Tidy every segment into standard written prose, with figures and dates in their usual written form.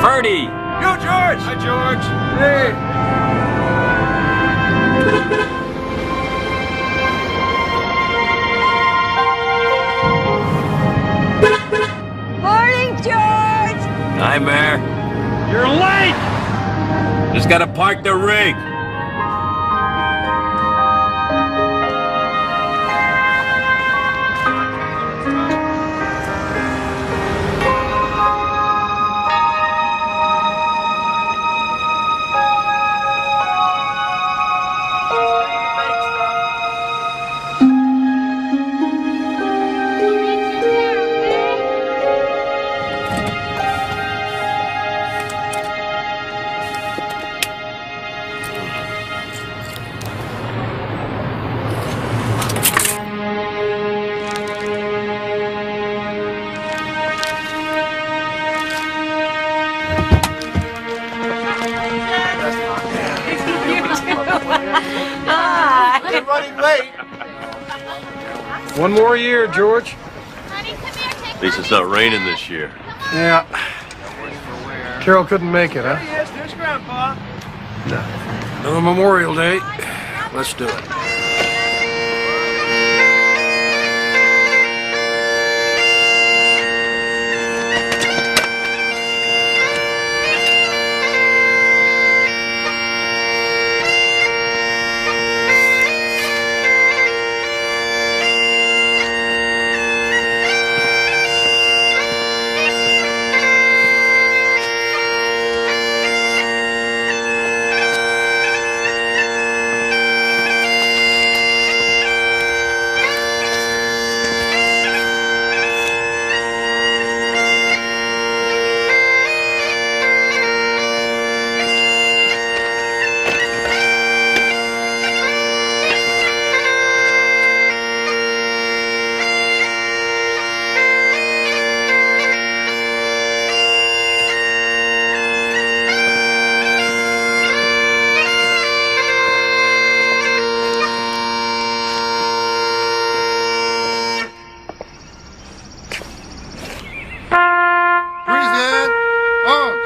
Ferdy! Yo, George! Hi, George. Hey! Morning, George! Hi, Mayor. You're late! Just gotta park the rig. You're running late. One more year, George. At least it's not raining this year. Yeah. Carol couldn't make it, huh? Yes, there's Grandpa. Another Memorial Day. Let's do it. Present arms.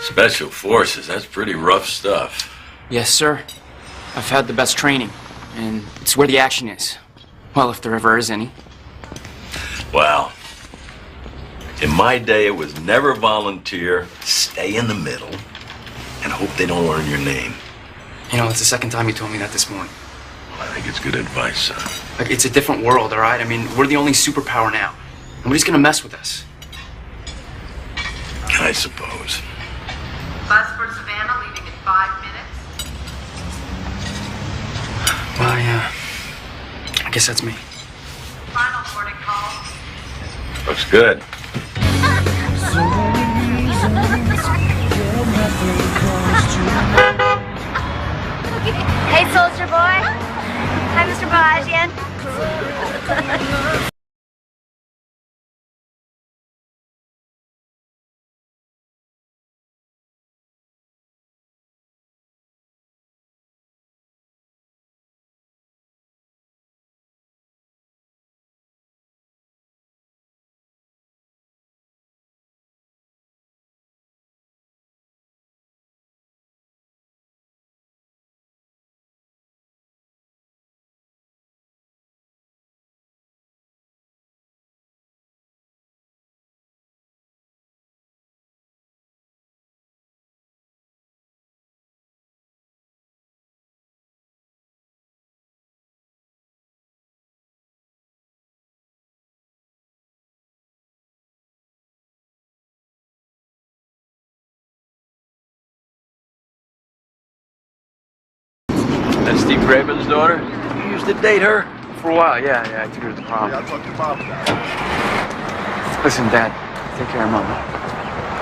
Special Forces, that's pretty rough stuff. Yes, sir. I've had the best training, and it's where the action is. Well, if there ever is any. Wow. In my day, it was never volunteer, stay in the middle, and hope they don't learn your name. You know, it's the second time you told me that this morning. Well, I think it's good advice, son. Like, it's a different world, all right? I mean, we're the only superpower now. Nobody's gonna mess with us. I suppose. Bus for Savannah leaving in 5 minutes. Well, I guess that's me. Final boarding call. Looks good. Hey, soldier boy. Hi, Mr. Balajian. That's Steve Craven's daughter? You used to date her? For a while, yeah, I took her to the prom. I'll talk to Bob about it. Listen, Dad, take care of Mama.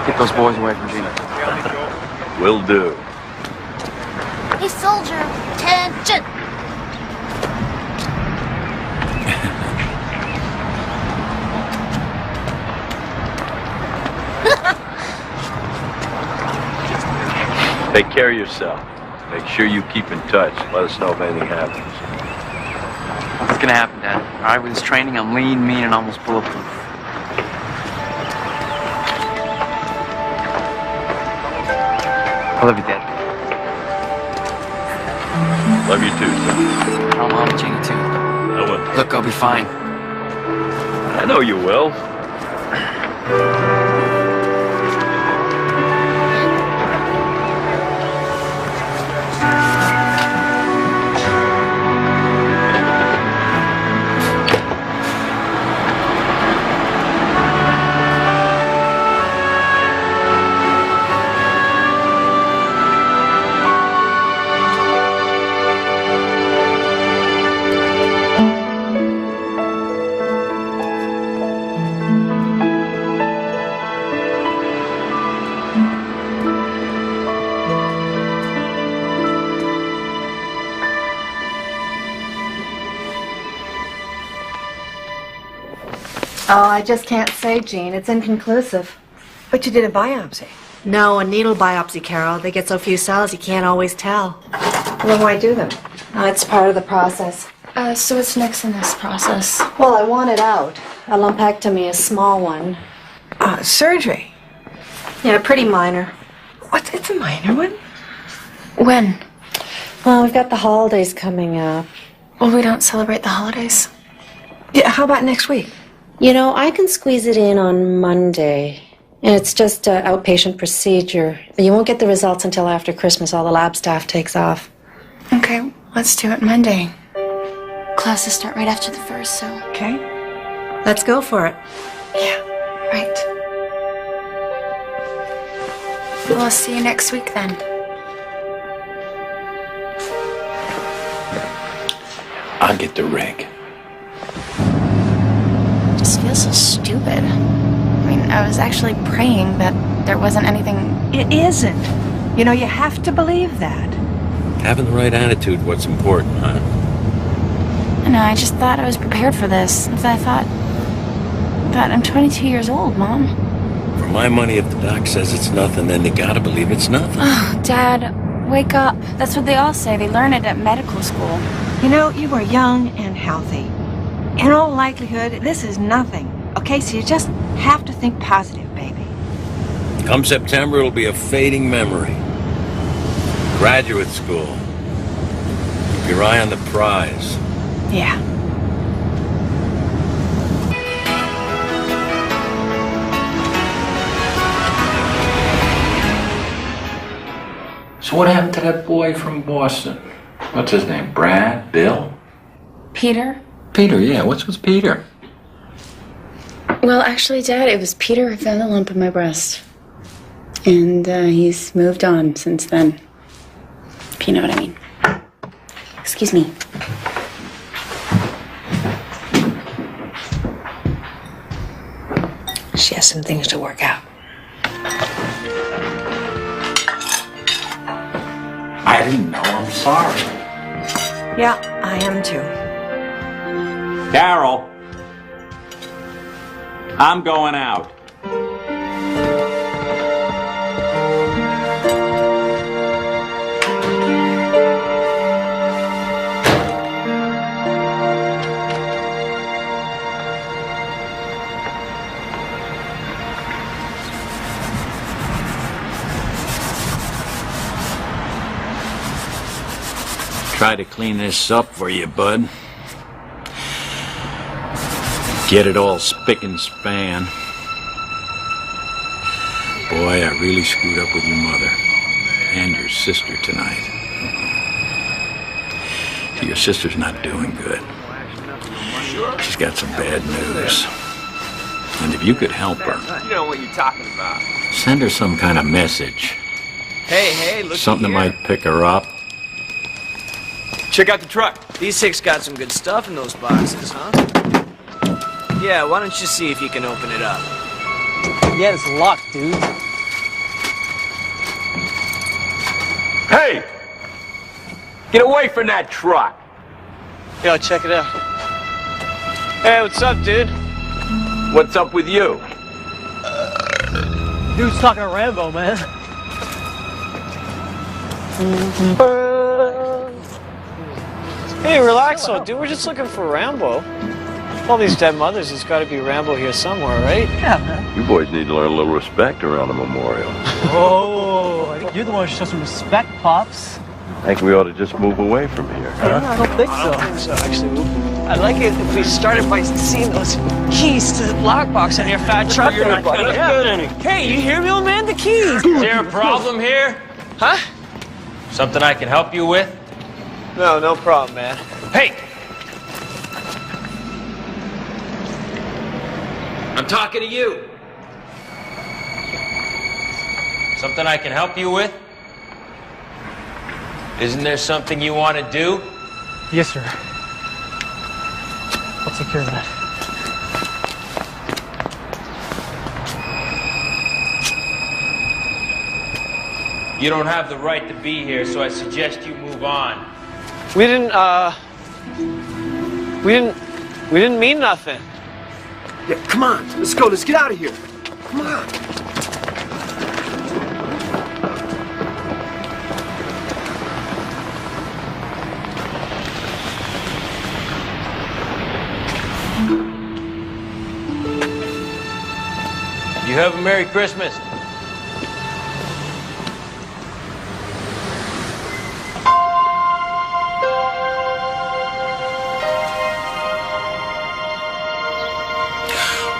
Get those boys away from Gina. Will do. Hey, soldier, attention! Take care of yourself. Make sure you keep in touch. Let us know if anything happens. What's gonna happen, Dad? All right, with this training, I'm lean, mean, and almost bulletproof. I love you, Dad. Love you too, son. Tell Mom and Gina, too. I will. Look, I'll be fine. I know you will. Oh, I just can't say, Jean. It's inconclusive. But you did a biopsy. No, a needle biopsy, Carol. They get so few cells, you can't always tell. Then why do them? Oh, it's part of the process. So what's next in this process? Well, I want it out. A lumpectomy, a small one. Surgery. Yeah, pretty minor. What? It's a minor one? When? Well, we've got the holidays coming up. Well, we don't celebrate the holidays. Yeah, how about next week? You know, I can squeeze it in on Monday. And it's just an outpatient procedure. But you won't get the results until after Christmas. All the lab staff takes off. Okay, let's do it Monday. Classes start right after the 1st, so... Okay. Let's go for it. Yeah, right. Well, I'll see you next week then. I'll get the rig. It just feels so stupid. I mean, I was actually praying that there wasn't anything... It isn't. You know, you have to believe that. Having the right attitude, what's important, huh? No, I just thought I was prepared for this. I thought I'm 22 years old, Mom. For my money, if the doc says it's nothing, then they gotta believe it's nothing. Oh, Dad, wake up. That's what they all say. They learn it at medical school. You know, you are young and healthy. In all likelihood, this is nothing. Okay, so you just have to think positive, baby. Come September, it'll be a fading memory. Graduate school. Keep your eye on the prize. Yeah. So what happened to that boy from Boston? What's his name? Brad? Bill? Peter? Peter, yeah. What's with Peter? Well, actually, Dad, it was Peter who found the lump in my breast. And he's moved on since then. If you know what I mean. Excuse me. She has some things to work out. I didn't know. I'm sorry. Yeah, I am too. Carol! I'm going out. Try to clean this up for you, bud. Get it all spick and span. Boy, I really screwed up with your mother. And your sister tonight. See, your sister's not doing good. She's got some bad news. And if you could help her... You know what you're talking about. Send her some kind of message. Hey, look Something that here. might pick her up. Check out the truck. These 6 got some good stuff in those boxes, huh? Yeah, why don't you see if you can open it up? Yeah, it's locked, dude. Hey! Get away from that truck! Yo, check it out. Hey, what's up, dude? What's up with you? Dude's talking to Rambo, man. Hey, relax, though, dude. We're just looking for Rambo. All these dead mothers, there's got to be Rambo here somewhere, right? Yeah, man. You boys need to learn a little respect around the memorial. Oh, you're the one who should show some respect, Pops. I think we ought to just move away from here. Yeah, I don't think I so. don't think so, actually. I'd like it if we started by seeing those keys to the lockbox on your fat truck. You're not gonna get any. Hey, you hear me, old man? The keys. Is there a problem here? Huh? Something I can help you with? No, no problem, man. Hey! I'm talking to you. Something I can help you with? Isn't there something you want to do? Yes, sir. I'll take care of that. You don't have the right to be here, so I suggest you move on. We didn't mean nothing. Yeah, come on. Let's go. Let's get out of here. Come on. You have a Merry Christmas.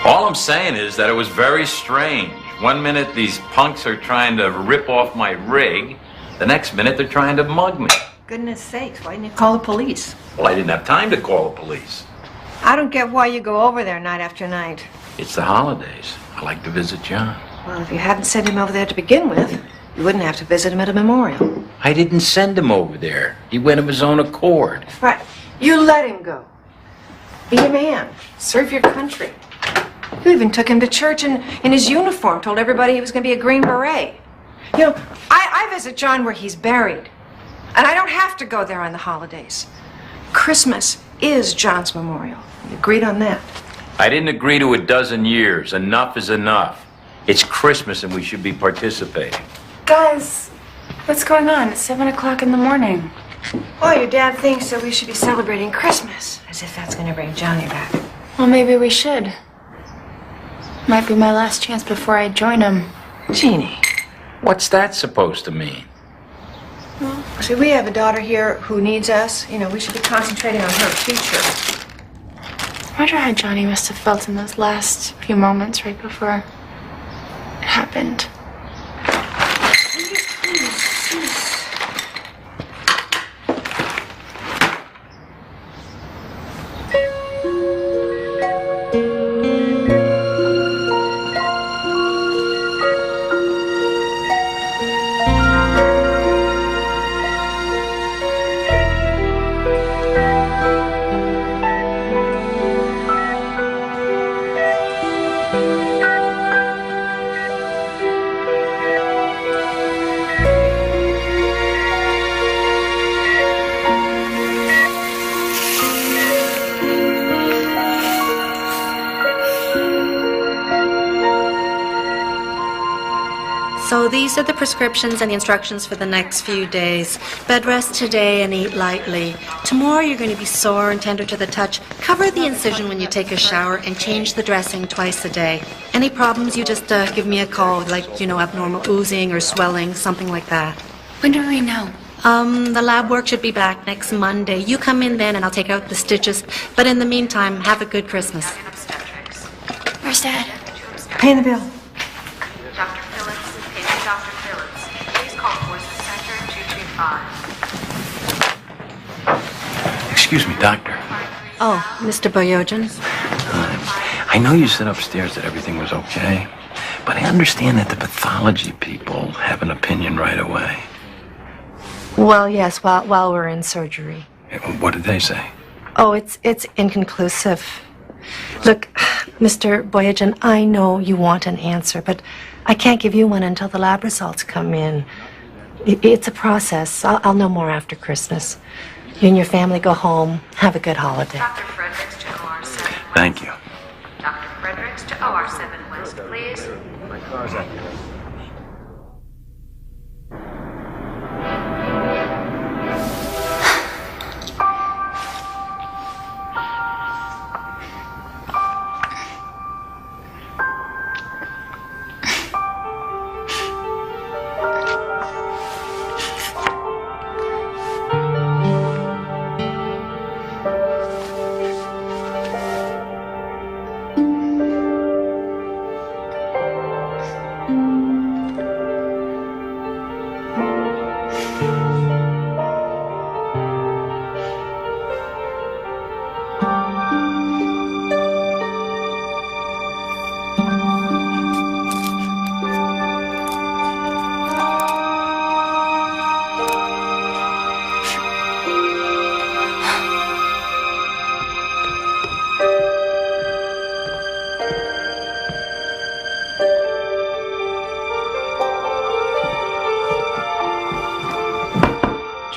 All I'm saying is that it was very strange. One minute these punks are trying to rip off my rig, the next minute they're trying to mug me. Goodness sakes, why didn't you call the police? Well, I didn't have time to call the police. I don't get why you go over there night after night. It's the holidays. I like to visit John. Well, if you hadn't sent him over there to begin with, you wouldn't have to visit him at a memorial. I didn't send him over there. He went of his own accord. Right. You let him go. Be a man. Serve your country. You even took him to church in his uniform, told everybody he was going to be a Green Beret. You know, I visit John where he's buried, and I don't have to go there on the holidays. Christmas is John's memorial. We agreed on that. I didn't agree to a dozen years. Enough is enough. It's Christmas and we should be participating. Guys, what's going on? It's 7 o'clock in the morning. Oh, your dad thinks that we should be celebrating Christmas, as if that's going to bring Johnny back. Well, maybe we should. Might be my last chance before I join him. Jeannie. What's that supposed to mean? Well, see, we have a daughter here who needs us. You know, we should be concentrating on her future. I wonder how Johnny must have felt in those last few moments right before it happened. So these are the prescriptions and the instructions for the next few days. Bed rest today and eat lightly. Tomorrow you're going to be sore and tender to the touch. Cover the incision when you take a shower and change the dressing twice a day. Any problems, you just give me a call, like, abnormal oozing or swelling, something like that. When do we know? The lab work should be back next Monday. You come in then and I'll take out the stitches. But in the meantime, have a good Christmas. Where's Dad? Pay the bill. Dr. Phillips, patient Dr. Phillips. Please call Forces Center 225. Excuse me, doctor. Oh, Mr. Boyojin. I know you said upstairs that everything was okay, but I understand that the pathology people have an opinion right away. Well, yes, while we're in surgery. What did they say? Oh, it's inconclusive. Look, Mr. Boyajian, I know you want an answer, but I can't give you one until the lab results come in. It's a process. I'll know more after Christmas. You and your family go home. Have a good holiday. Dr. Fredericks to OR 7 West. Thank you. Dr. Fredericks to OR 7 West, please. My car's out there.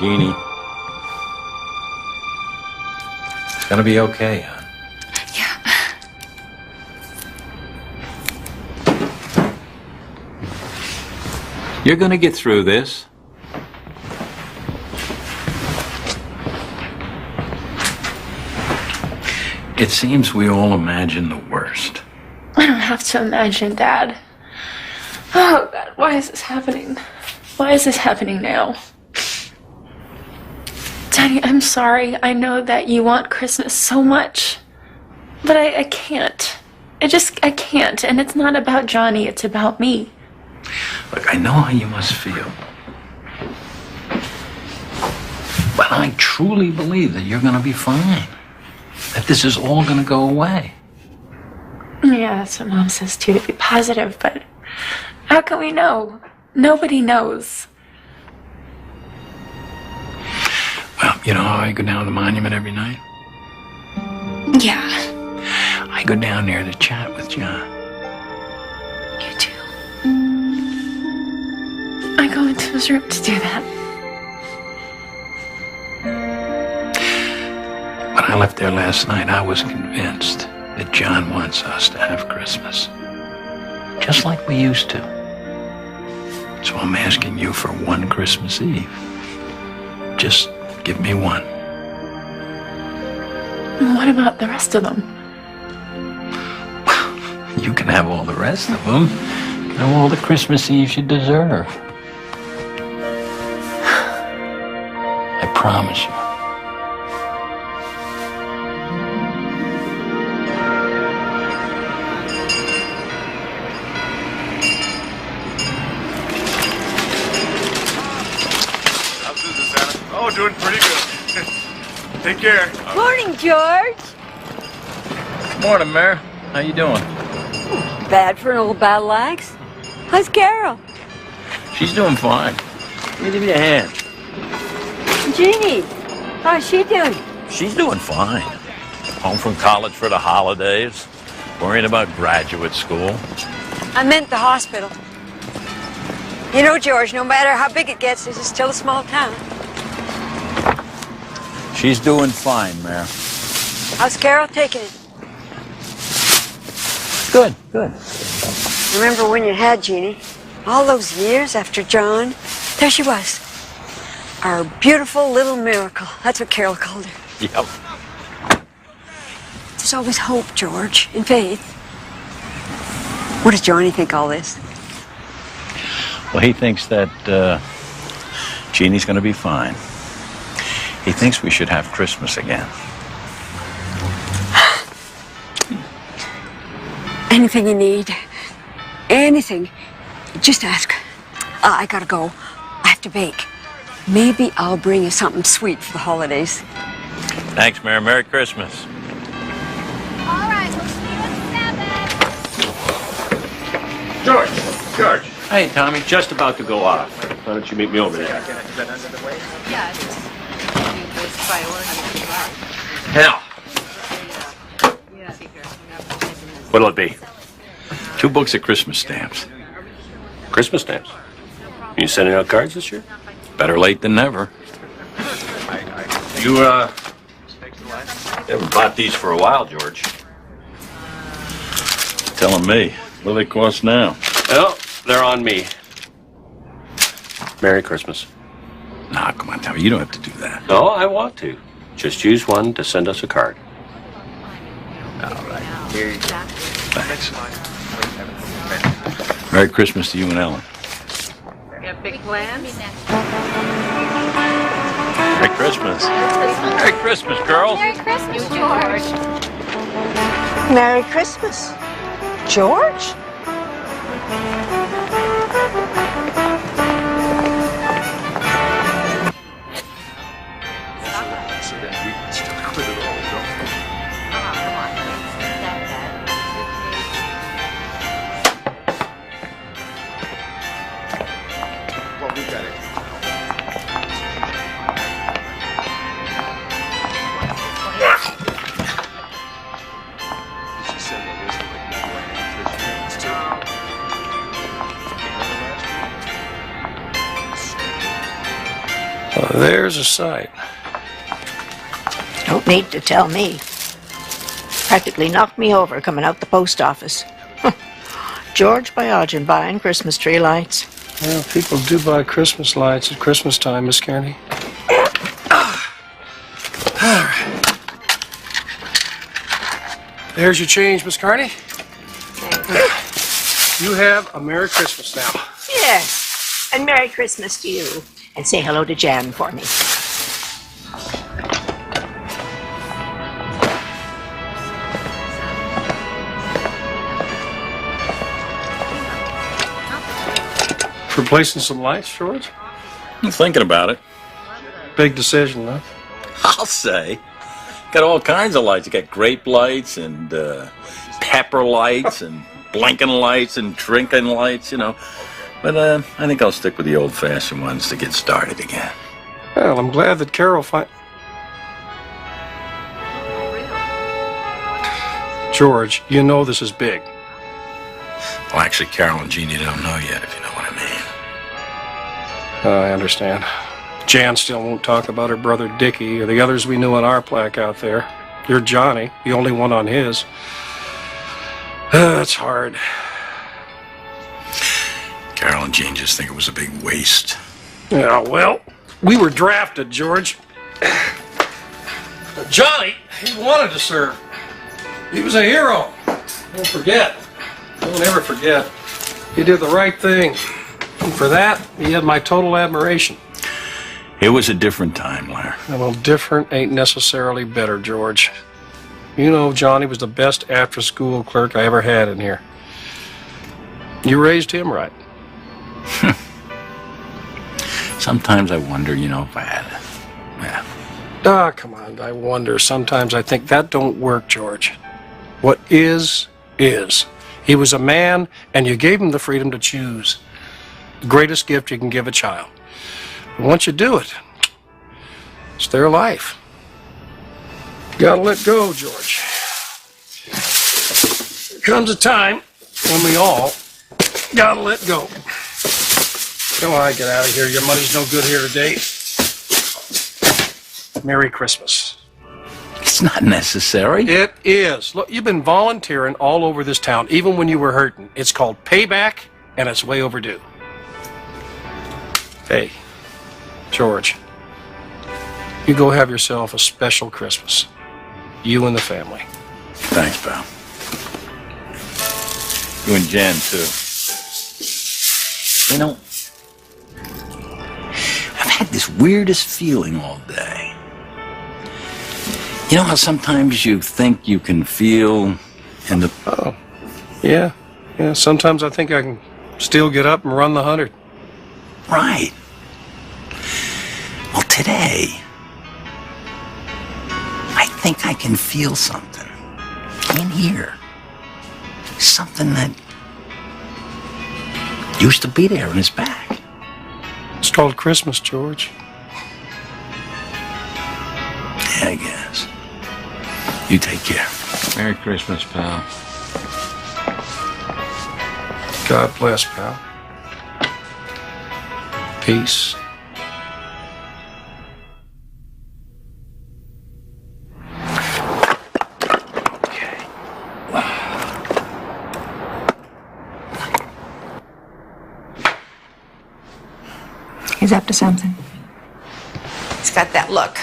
Jeannie. It's gonna be okay, hon. Yeah. You're gonna get through this. It seems we all imagine the worst. I don't have to imagine, Dad. Oh, God, why is this happening? Why is this happening now? Daddy, I'm sorry. I know that you want Christmas so much. But I can't. I can't. And it's not about Johnny, it's about me. Look, I know how you must feel. But I truly believe that you're gonna be fine. That this is all gonna go away. Yeah, that's what Mom says too, to be positive, but how can we know? Nobody knows. Well, you know how I go down to the monument every night? Yeah. I go down there to chat with John. You do. I go into his room to do that. When I left there last night, I was convinced that John wants us to have Christmas. Just like we used to. So I'm asking you for one Christmas Eve. Just give me one. What about the rest of them? You can have all the rest of them. You can have all the Christmas Eves you deserve. I promise you. Oh, doing pretty good. Take care. Morning, George. Morning, Mare. How you doing? Bad for an old battle axe. How's Carol? She's doing fine. Give me a hand. Jeannie, how's she doing? She's doing fine. Home from college for the holidays, worrying about graduate school. I meant the hospital. You know, George, no matter how big it gets, this is still a small town. She's doing fine, Mare. How's Carol taking it? Good, good. Remember when you had Jeannie? All those years after John? There she was. Our beautiful little miracle. That's what Carol called her. Yep. There's always hope, George, and faith. What does Johnny think all this? Well, he thinks that Jeannie's going to be fine. He thinks we should have Christmas again. Anything you need, anything, just ask. I gotta go. I have to bake. Maybe I'll bring you something sweet for the holidays. Thanks, Mare. Merry Christmas. All right, we'll see you at 7. George. Hey, Tommy. Just about to go off. Why don't you meet me over there? Yeah, Hell. What'll it be? 2 books of Christmas stamps. Christmas stamps. You sending out cards this year? Better late than never. You Haven't bought these for a while, George. Telling me. What do they cost now? well, they're on me. Merry Christmas. Nah, come on, Tommy. You don't have to do that. No, I want to. Just use one to send us a card. All right. Here you go. Thanks. Merry Christmas to you and Ellen. You have big plans? Merry Christmas. Merry Christmas, girls. Merry Christmas, George. Merry Christmas. George? There's a sight. Don't need to tell me. Practically knocked me over coming out the post office. George Biogen buying Christmas tree lights. Well, people do buy Christmas lights at Christmas time, Miss Kearney. There's your change, Miss Kearney. You have a Merry Christmas now. Yes, and Merry Christmas to you. And say hello to Jan for me. Replacing some lights, George? I'm thinking about it. Big decision, huh? I'll say. Got all kinds of lights. You got grape lights and pepper lights and blinking lights and drinking lights, you know. But I think I'll stick with the old-fashioned ones to get started again. Well, I'm glad that Carol George, you know this is big. Well, actually, Carol and Jeannie don't know yet, if you know what I mean. I understand. Jan still won't talk about her brother Dickie or the others we knew on our plaque out there. You're Johnny, the only one on his. That's hard. Carol and Jean just think it was a big waste. Yeah, well, we were drafted, George. Johnny, he wanted to serve. He was a hero. Don't forget. Don't ever forget. He did the right thing. And for that, he had my total admiration. It was a different time, Larry. Well, different ain't necessarily better, George. You know Johnny was the best after-school clerk I ever had in here. You raised him right. Sometimes I wonder, you know, if I had it. Yeah. Ah, come on, I wonder. Sometimes I think that don't work, George. What is, is. He was a man, and you gave him the freedom to choose. The greatest gift you can give a child. And once you do it, it's their life. You gotta let go, George. There comes a time when we all gotta let go. Come on, get out of here. Your money's no good here today. Merry Christmas. It's not necessary. It is. Look, you've been volunteering all over this town, even when you were hurting. It's called payback, and it's way overdue. Hey, George, you go have yourself a special Christmas. You and the family. Thanks, pal. You and Jan, too. You know, I've had this weirdest feeling all day. You know how sometimes you think you can feel in the... Oh, yeah. Yeah, sometimes I think I can still get up and run the 100. Right. Well, today, I think I can feel something in here. Something that used to be there in his back. It's called Christmas, George. I guess. You take care. Merry Christmas, pal. God bless, pal. Peace. He's up to something. He's got that look.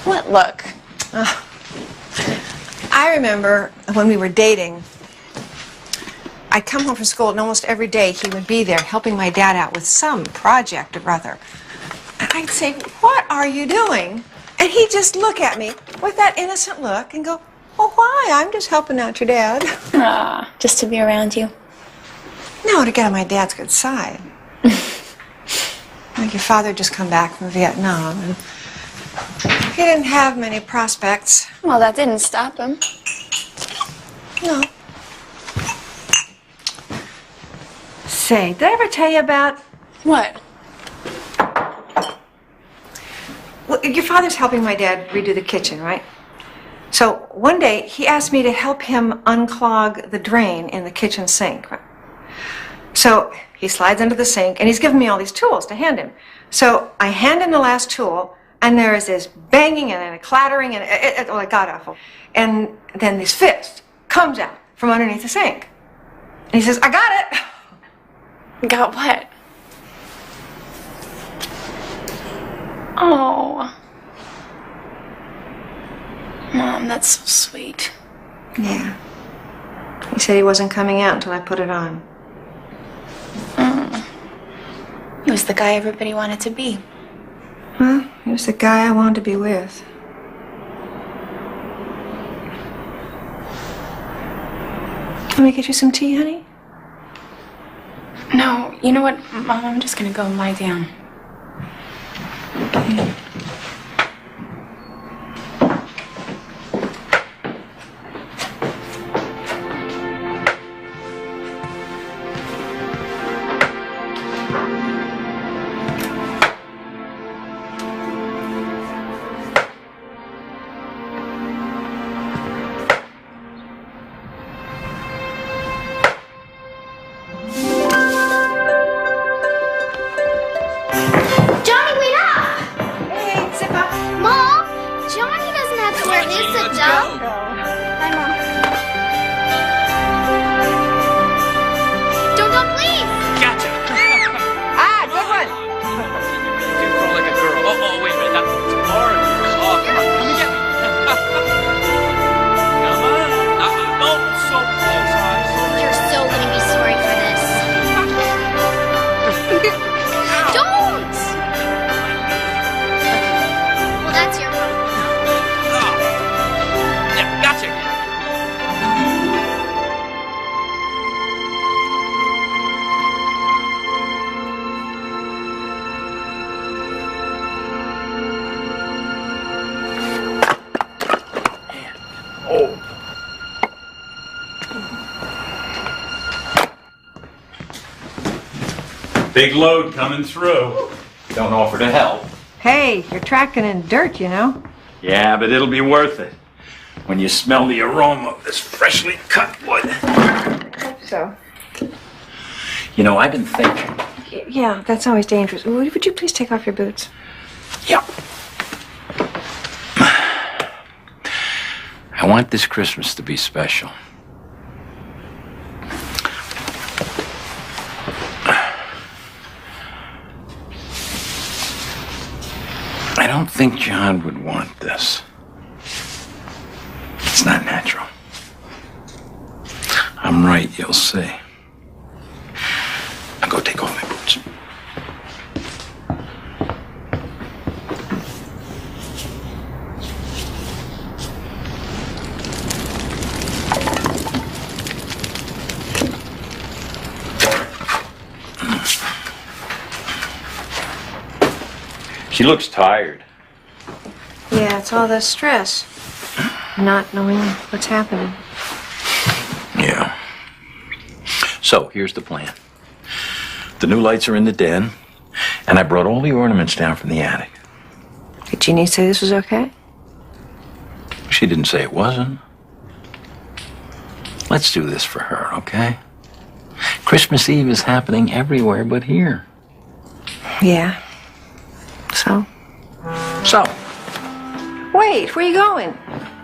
What look? I remember when we were dating, I'd come home from school and almost every day he would be there helping my dad out with some project or other. And I'd say, "What are you doing?" And he'd just look at me with that innocent look and go, "Oh, why? I'm just helping out your dad." Just to be around you? No, to get on my dad's good side. Like your father had just come back from Vietnam, and he didn't have many prospects. Well, that didn't stop him. No. Say, did I ever tell you about... What? Well, your father's helping my dad redo the kitchen, right? So one day, he asked me to help him unclog the drain in the kitchen sink. So he slides under the sink, and he's giving me all these tools to hand him. So I hand him the last tool, and there is this banging and a clattering, and it got awful. And then this fist comes out from underneath the sink. And he says, "I got it." Got what? Oh. Mom, that's so sweet. Yeah. He said he wasn't coming out until I put it on. He was the guy everybody wanted to be. Well, he was the guy I wanted to be with. Let me get you some tea, honey? No, you know what, Mom? I'm just gonna go and lie down. Okay. Big load coming through. Don't offer to help. Hey, you're tracking in dirt, you know. Yeah, but it'll be worth it when you smell the aroma of this freshly cut wood. I hope so. You know, I've been thinking. Yeah, that's always dangerous. Would you please take off your boots? Yeah. I want this Christmas to be special. I don't think John would want this. It's not natural. I'm right, you'll see. Now go take off my boots. She looks tired. Yeah, it's all the stress. Not knowing what's happening. Yeah. So, here's the plan. The new lights are in the den, and I brought all the ornaments down from the attic. Did Jeannie say this was okay? She didn't say it wasn't. Let's do this for her, okay? Christmas Eve is happening everywhere but here. Yeah. So? So, Wait, where are you going?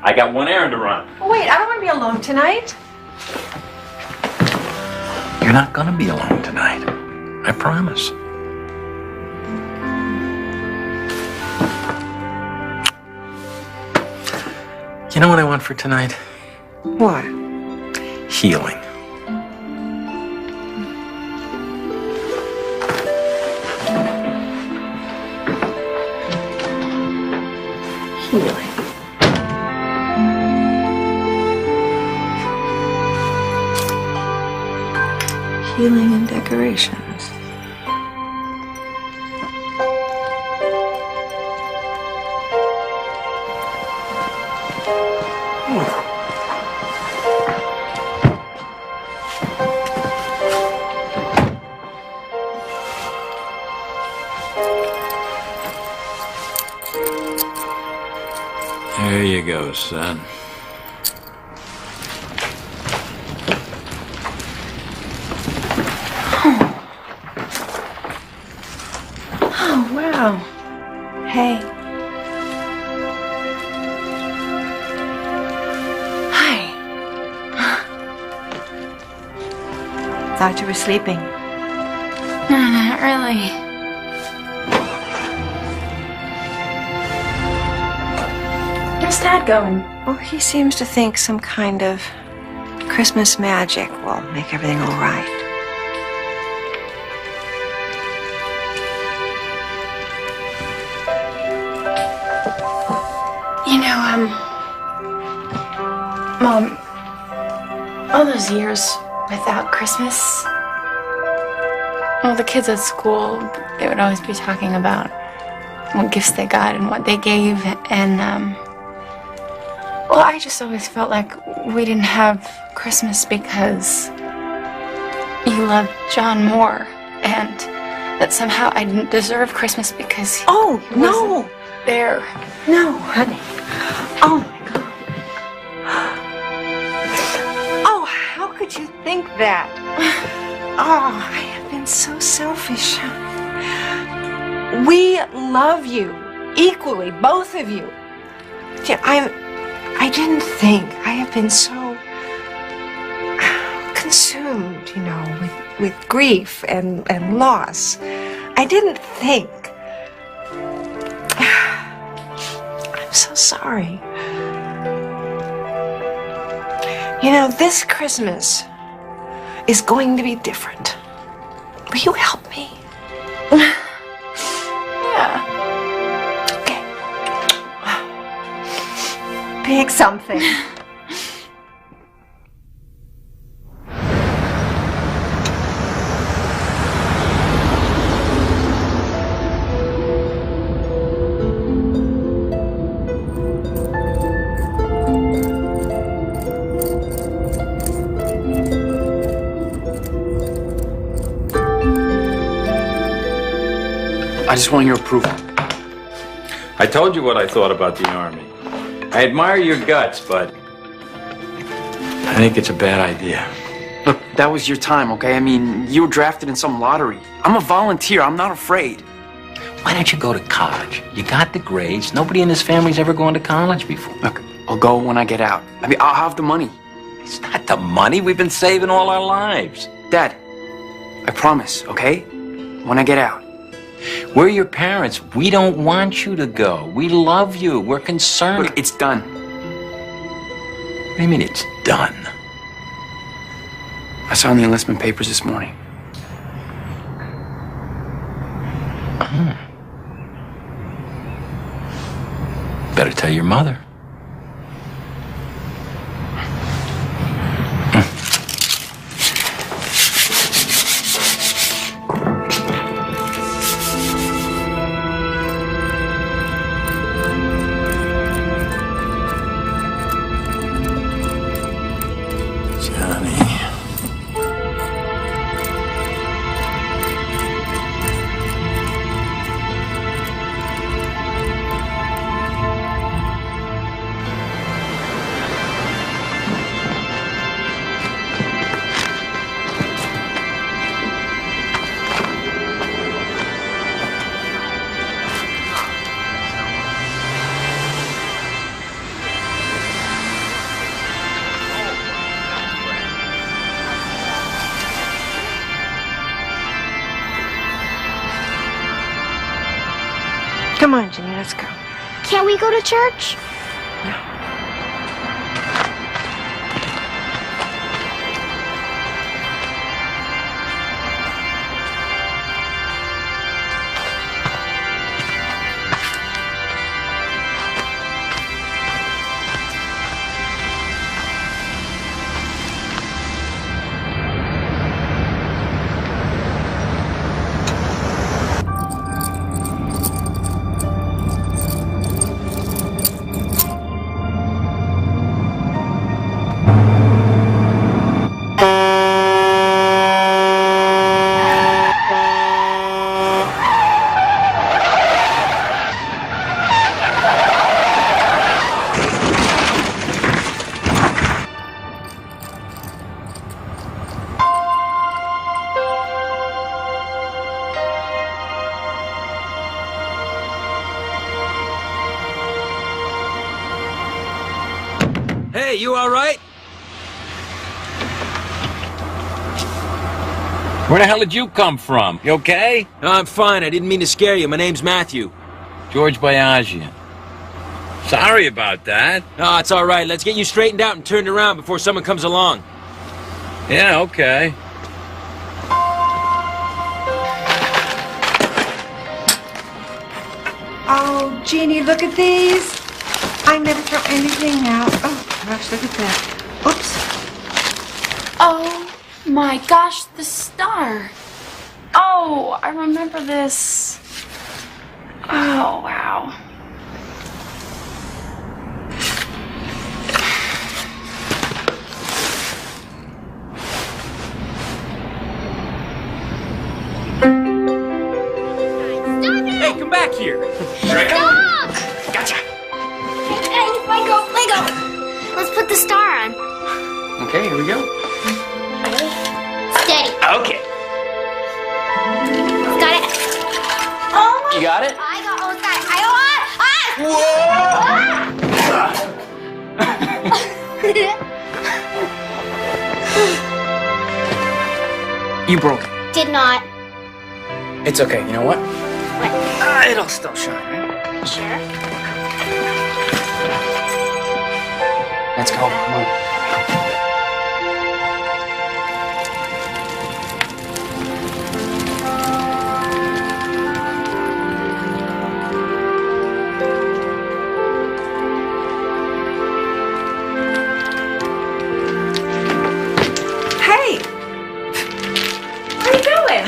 I got one errand to run. Wait, I don't want to be alone tonight. You're not gonna be alone tonight. I promise. You know what I want for tonight? What? Healing. Healing. Healing and decorations. There you go, son. Oh, wow. Hey. Hi. Thought you were sleeping. No, not really. Where's Dad going? Well, he seems to think some kind of Christmas magic will make everything all right. You know, Mom, all those years without Christmas, all the kids at school, they would always be talking about what gifts they got and what they gave, and, well, I just always felt like we didn't have Christmas because you loved John more, and that somehow I didn't deserve Christmas because he wasn't there. No, honey. Oh, my God. Oh, how could you think that? Oh, I have been so selfish. We love you equally, both of you. Yeah, I didn't think. I have been so consumed, you know, with grief and loss. I didn't think. I'm so sorry. You know, this Christmas is going to be different. Will you help me? Yeah. Okay. Pick something. I just want your approval. I told you what I thought about the Army. I admire your guts, but I think it's a bad idea. Look, that was your time, okay? I mean, you were drafted in some lottery. I'm a volunteer. I'm not afraid. Why don't you go to college? You got the grades. Nobody in this family's ever gone to college before. Look, I'll go when I get out. I mean, I'll have the money. It's not the money. We've been saving all our lives. Dad, I promise, okay? When I get out. We're your parents. We don't want you to go. We love you. We're concerned. Look, it's done. What do you mean it's done? I saw in the enlistment papers this morning. Better tell your mother. Come on, Ginny, let's go. Can't we go to church? Hey, you all right? Where the hell did you come from? You okay? No, I'm fine. I didn't mean to scare you. My name's Matthew. George Bayagian. Sorry about that. No, it's all right. Let's get you straightened out and turned around before someone comes along. Yeah, okay. Oh, Jeannie, look at these. I never throw anything out. Oh, gosh, look at that. Oops. Oh my gosh, the star. Oh, I remember this. Oh, wow. Hey, come back here. Stop! Gotcha. Hey, Lego. Let's put the star on. Okay, here we go. Ready? Steady. Okay. Got it. Oh, You got it? I almost got it. You broke it. Did not. It's okay. You know what? What? It'll still shine, right? Sure. Let's go. Come on. Hey! Where are you going?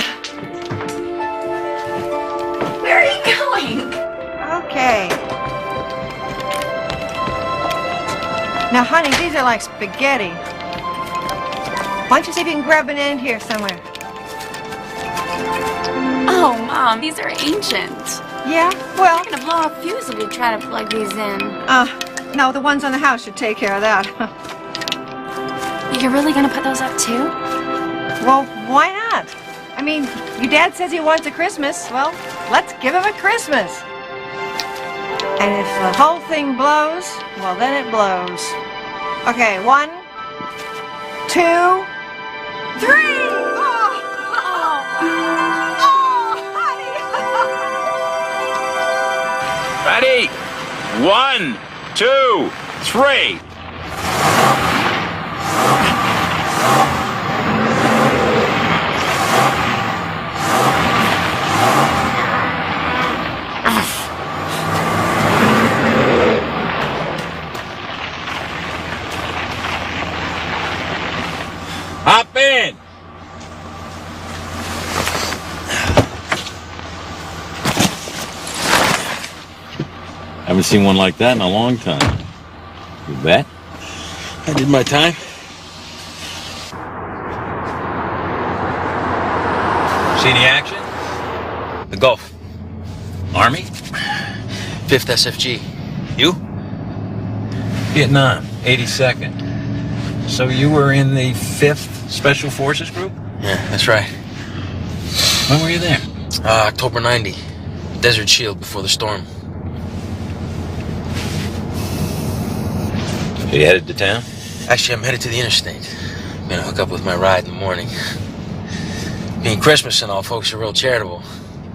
Where are you going? Okay. Now, honey, these are like spaghetti. Why don't you see if you can grab an end here somewhere? Oh, Mom, these are ancient. Yeah? Well... We're gonna blow a fuse if we try to plug these in. No, the ones on the house should take care of that. You're really gonna put those up too? Well, why not? I mean, your dad says he wants a Christmas. Well, let's give him a Christmas. And if the whole thing blows, well, then it blows. Okay, 1, 2, 3! Ready? 1, 2, 3. Hop in. Haven't seen one like that in a long time. You bet. I did my time. See any action? The Gulf. Army? 5th SFG. You? Vietnam, 82nd. So you were in the 5th Special Forces Group? Yeah, that's right. When were you there? October 90. Desert Shield before the storm. So you headed to town? Actually, I'm headed to the interstate. I'm gonna hook up with my ride in the morning. Being Christmas and all, folks are real charitable.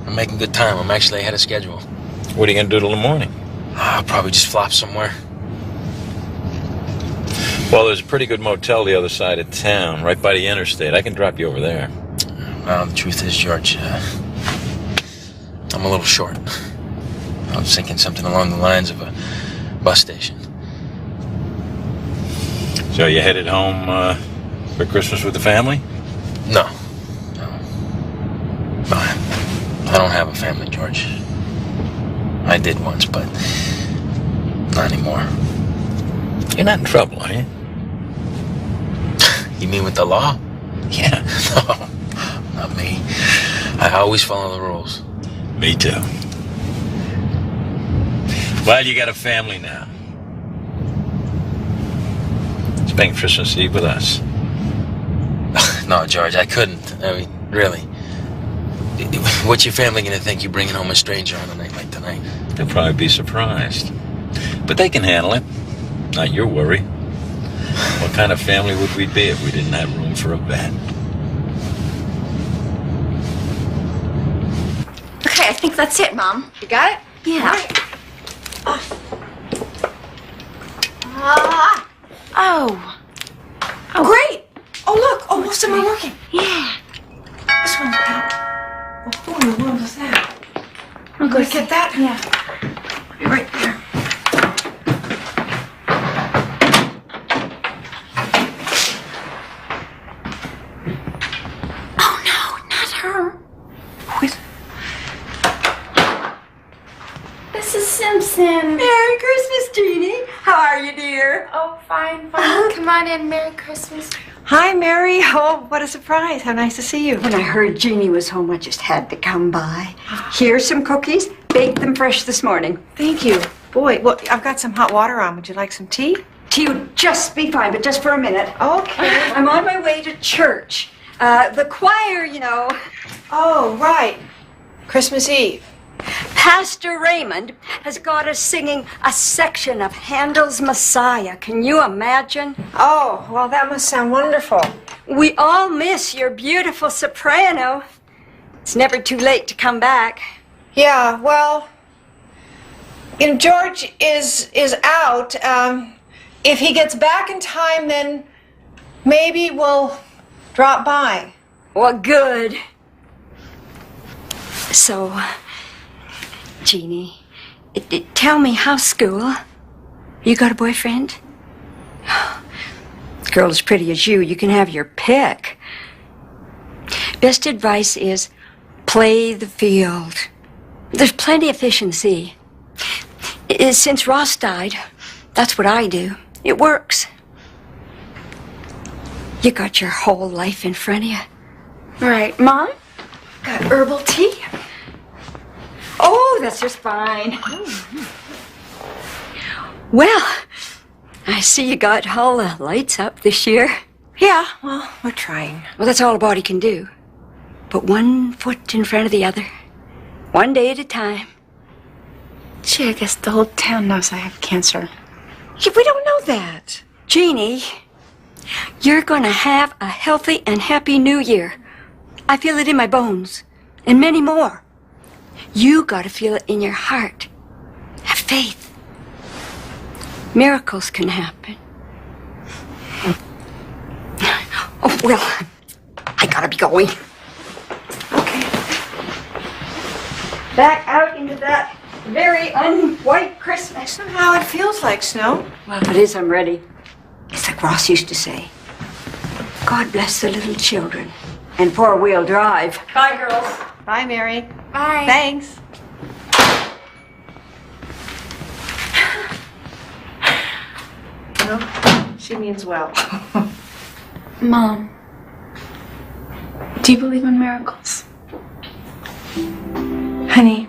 I'm making good time. I'm actually ahead of schedule. What are you gonna do till the morning? I'll probably just flop somewhere. Well, there's a pretty good motel the other side of town, right by the interstate. I can drop you over there. Well, the truth is, George, I'm a little short. I was thinking something along the lines of a bus station. So you headed home for Christmas with the family? No. I don't have a family, George. I did once, but not anymore. You're not in trouble, are you? You mean with the law? Yeah. No, not me. I always follow the rules. Me too. Well, you got a family now. Spend Christmas Eve with us. No, George, I couldn't. I mean, really. What's your family gonna think, you bringing home a stranger on a night like tonight? They'll probably be surprised. But they can handle it. Not your worry. What kind of family would we be if we didn't have room for a vet? Okay, I think that's it, Mom. You got it? Yeah. Oh. Great! Oh, look! Oh, most of them are working. Yeah. This one's out. Oh, who in the world is that? I'll go get that? Yeah. I'll be right there. Oh, no, not her. Who is it? Mrs. Simpson. Merry Christmas, Jeannie. How are you, dear? Oh, fine, fine. Come on in. Merry Christmas. Hi, Mary. Oh, what a surprise. How nice to see you. When I heard Jeannie was home, I just had to come by. Here's some cookies. Baked them fresh this morning. Thank you. Boy, well, I've got some hot water on. Would you like some tea? Tea would just be fine, but just for a minute. Okay. I'm on my way to church. The choir, you know. Oh, right. Christmas Eve. Pastor Raymond has got us singing a section of Handel's Messiah. Can you imagine? Oh, well, that must sound wonderful. We all miss your beautiful soprano. It's never too late to come back. Yeah, well, you know, George is out. If he gets back in time, then maybe we'll drop by. Well, good. So, Jeannie, tell me, how's school? You got a boyfriend? Girl as pretty as you can have your pick. Best advice is play the field. There's plenty of fish in the sea. Since Ross died, that's what I do. It works. You got your whole life in front of you. Right. Mom? Got herbal tea? Oh, that's just fine. Well, I see you got all the lights up this year. Yeah, well, we're trying. Well, that's all a body can do. Put one foot in front of the other. One day at a time. Gee, I guess the whole town knows I have cancer. Yeah, we don't know that. Jeannie, you're gonna have a healthy and happy new year. I feel it in my bones. And many more. You gotta feel it in your heart. Have faith. Miracles can happen. Oh, well, I gotta be going. Okay. Back out into that very unwhite Christmas. Somehow it feels like snow. Well, if it is, I'm ready. It's like Ross used to say. God bless the little children. And four-wheel drive. Bye, girls. Bye, Mary. Bye. Thanks. No, she means well. Mom, do you believe in miracles? Honey,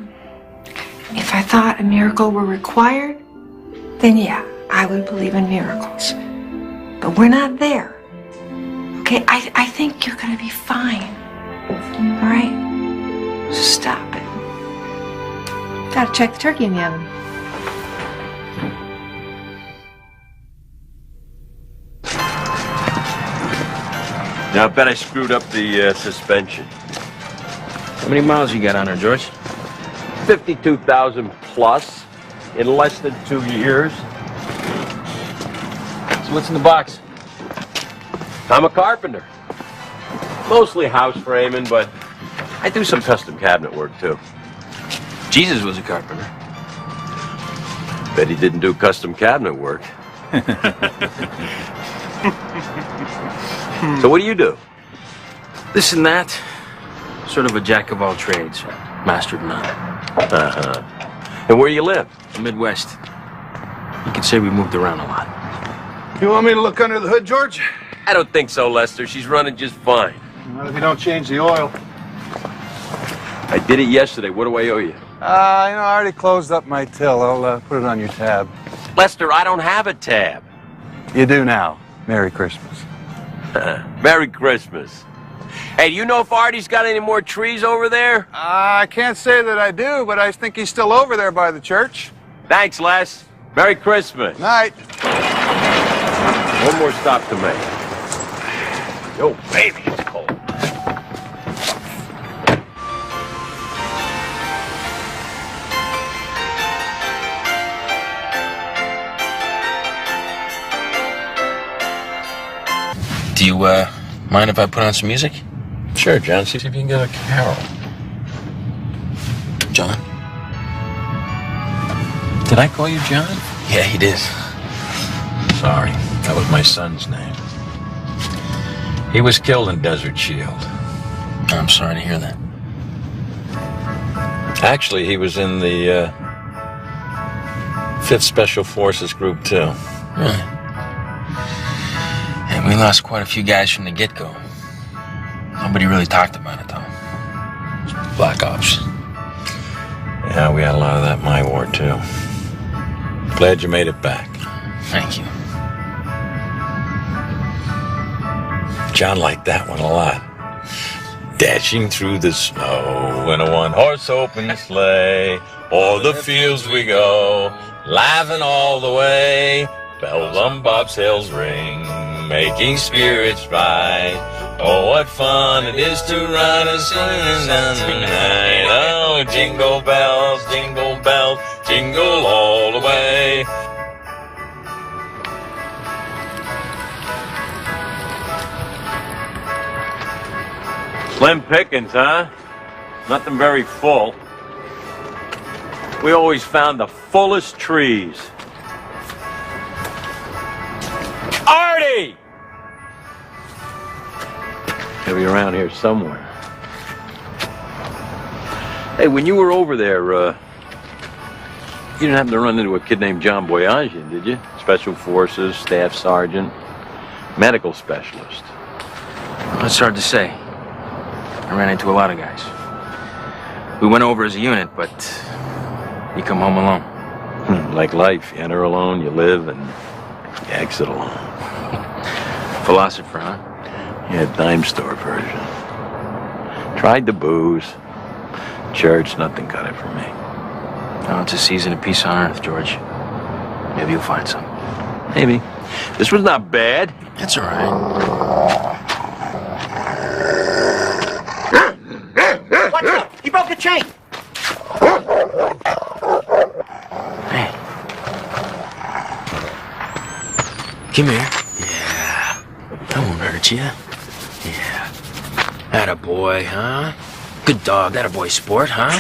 if I thought a miracle were required, then yeah, I would believe in miracles. But we're not there. Okay, I think you're gonna be fine. All right? So stop it. Gotta check the turkey in the oven. Now, I bet I screwed up the suspension. How many miles you got on her, George? 52,000 plus in less than 2 years. So what's in the box? I'm a carpenter. Mostly house framing, but I do some custom cabinet work too. Jesus was a carpenter. Bet he didn't do custom cabinet work. So what do you do? This and that. Sort of a jack of all trades. Master of none. Uh-huh. And where do you live? The Midwest. You could say we moved around a lot. You want me to look under the hood, George? I don't think so, Lester. She's running just fine. Not if you don't change the oil. I did it yesterday. What do I owe you? I already closed up my till. I'll put it on your tab. Lester, I don't have a tab. You do now. Merry Christmas. Merry Christmas. Hey, do you know if Artie's got any more trees over there? I can't say that I do, but I think he's still over there by the church. Thanks, Les. Merry Christmas. Night. One more stop to make. Yo, baby, it's cold. Do you, mind if I put on some music? Sure, John. See if you can get a carol. John? Did I call you John? Yeah, he did. Sorry. That was my son's name. He was killed in Desert Shield. I'm sorry to hear that. Actually, he was in the 5th Special Forces Group, too. Really? And we lost quite a few guys from the get-go. Nobody really talked about it, though. Black Ops. Yeah, we had a lot of that in my war, too. Glad you made it back. Thank you. John liked that one a lot. Dashing through the snow in a one-horse open sleigh, o'er the fields we go, laughing all the way. Bells on bobtails ring, making spirits bright. Oh, what fun it is to ride a singing down the night. Oh, jingle bells, jingle all the way. Slim pickings, huh? Nothing very full. We always found the fullest trees. Artie! He'll be around here somewhere. Hey, when you were over there, you didn't happen to run into a kid named John Boyajian, did you? Special Forces, Staff Sergeant, medical specialist. Well, it's hard to say. I ran into a lot of guys. We went over as a unit, but you come home alone. Like life. You enter alone, you live, and you exit alone. Philosopher, huh? Yeah, dime store version. Tried the booze. Church, nothing cut it for me. Oh, it's a season of peace on earth, George. Maybe you'll find some. Maybe. This was not bad. That's all right. Watch out! He broke the chain! Hey. Come here. Yeah. That won't hurt you. Yeah. Attaboy, huh? Good dog. Attaboy sport, huh?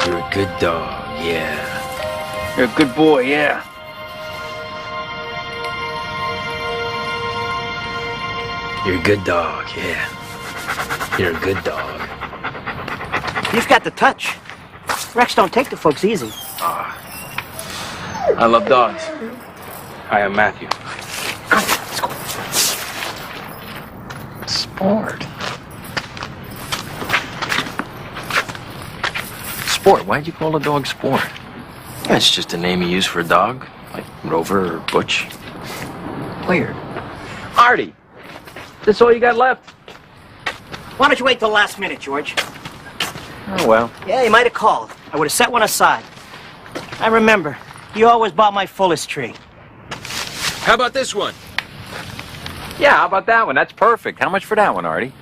You're a good dog, yeah. You're a good boy, yeah. You're a good dog, yeah. You're a good dog. You've got the touch. Rex don't take the folks easy. I love dogs. I am Matthew. Let's go. Sport. Sport? Why'd you call a dog Sport? It's just a name you use for a dog, like Rover or Butch. Weird. Artie, this all you got left? Why don't you wait till the last minute, George? Oh, well. Yeah, you might have called. I would have set one aside. I remember. You always bought my fullest tree. How about this one? Yeah, how about that one? That's perfect. How much for that one, Artie?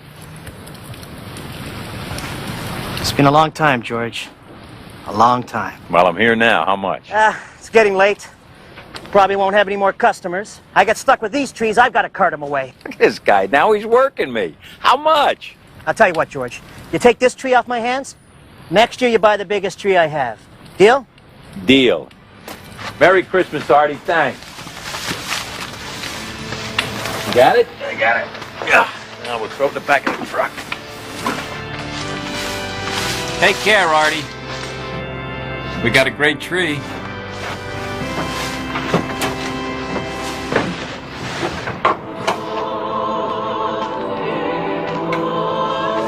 It's been a long time, George. A long time. Well, I'm here now. How much? It's getting late. Probably won't have any more customers. I get stuck with these trees, I've got to cart them away. Look at this guy. Now he's working me. How much? I'll tell you what, George. You take this tree off my hands, next year you buy the biggest tree I have. Deal? Deal. Merry Christmas, Artie. Thanks. You got it? I got it. Yeah. Now we'll throw it in the back of the truck. Take care, Artie. We got a great tree.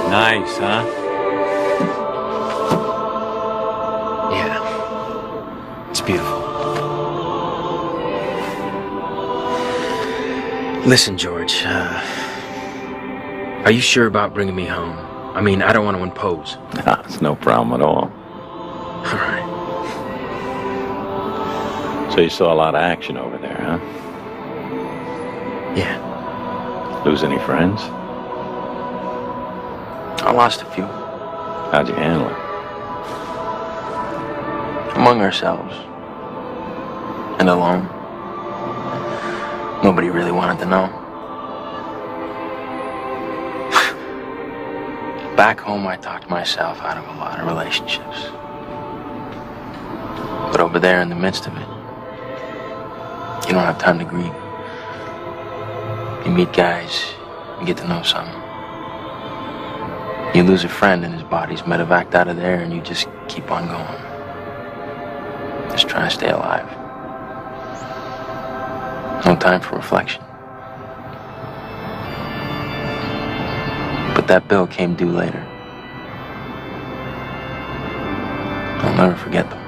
Nice, huh? Yeah. It's beautiful. Listen, George, are you sure about bringing me home? I mean, I don't want to impose. Nah, it's no problem at all. All right. So you saw a lot of action over there, huh? Yeah. Lose any friends? I lost a few. How'd you handle it? Among ourselves. And alone. Nobody really wanted to know. Back home, I talked myself out of a lot of relationships. But over there, in the midst of it, you don't have time to grieve. You meet guys, you get to know some. You lose a friend and his body's medevaced out of there, and you just keep on going. Just trying to stay alive. No time for reflection. But that bill came due later. I'll never forget them.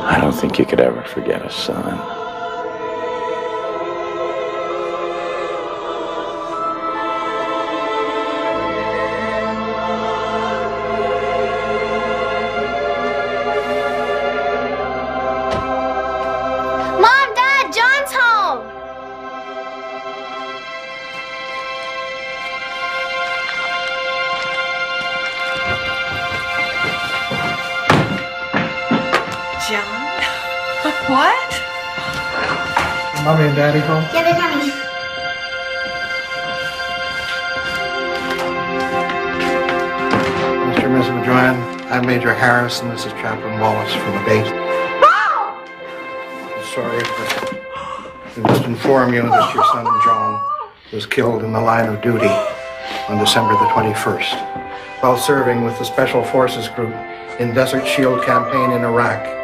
I don't think you could ever forget a son. Mom, Dad, John's home. John? What? Mommy and Daddy home? Yeah, they're coming. Mr. and Mrs. Madroyan, I'm Major Harris, and this is Chaplain Wallace from the base. Sorry, but we must inform you that your son John was killed in the line of duty on December the 21st while serving with the Special Forces Group in Desert Shield campaign in Iraq.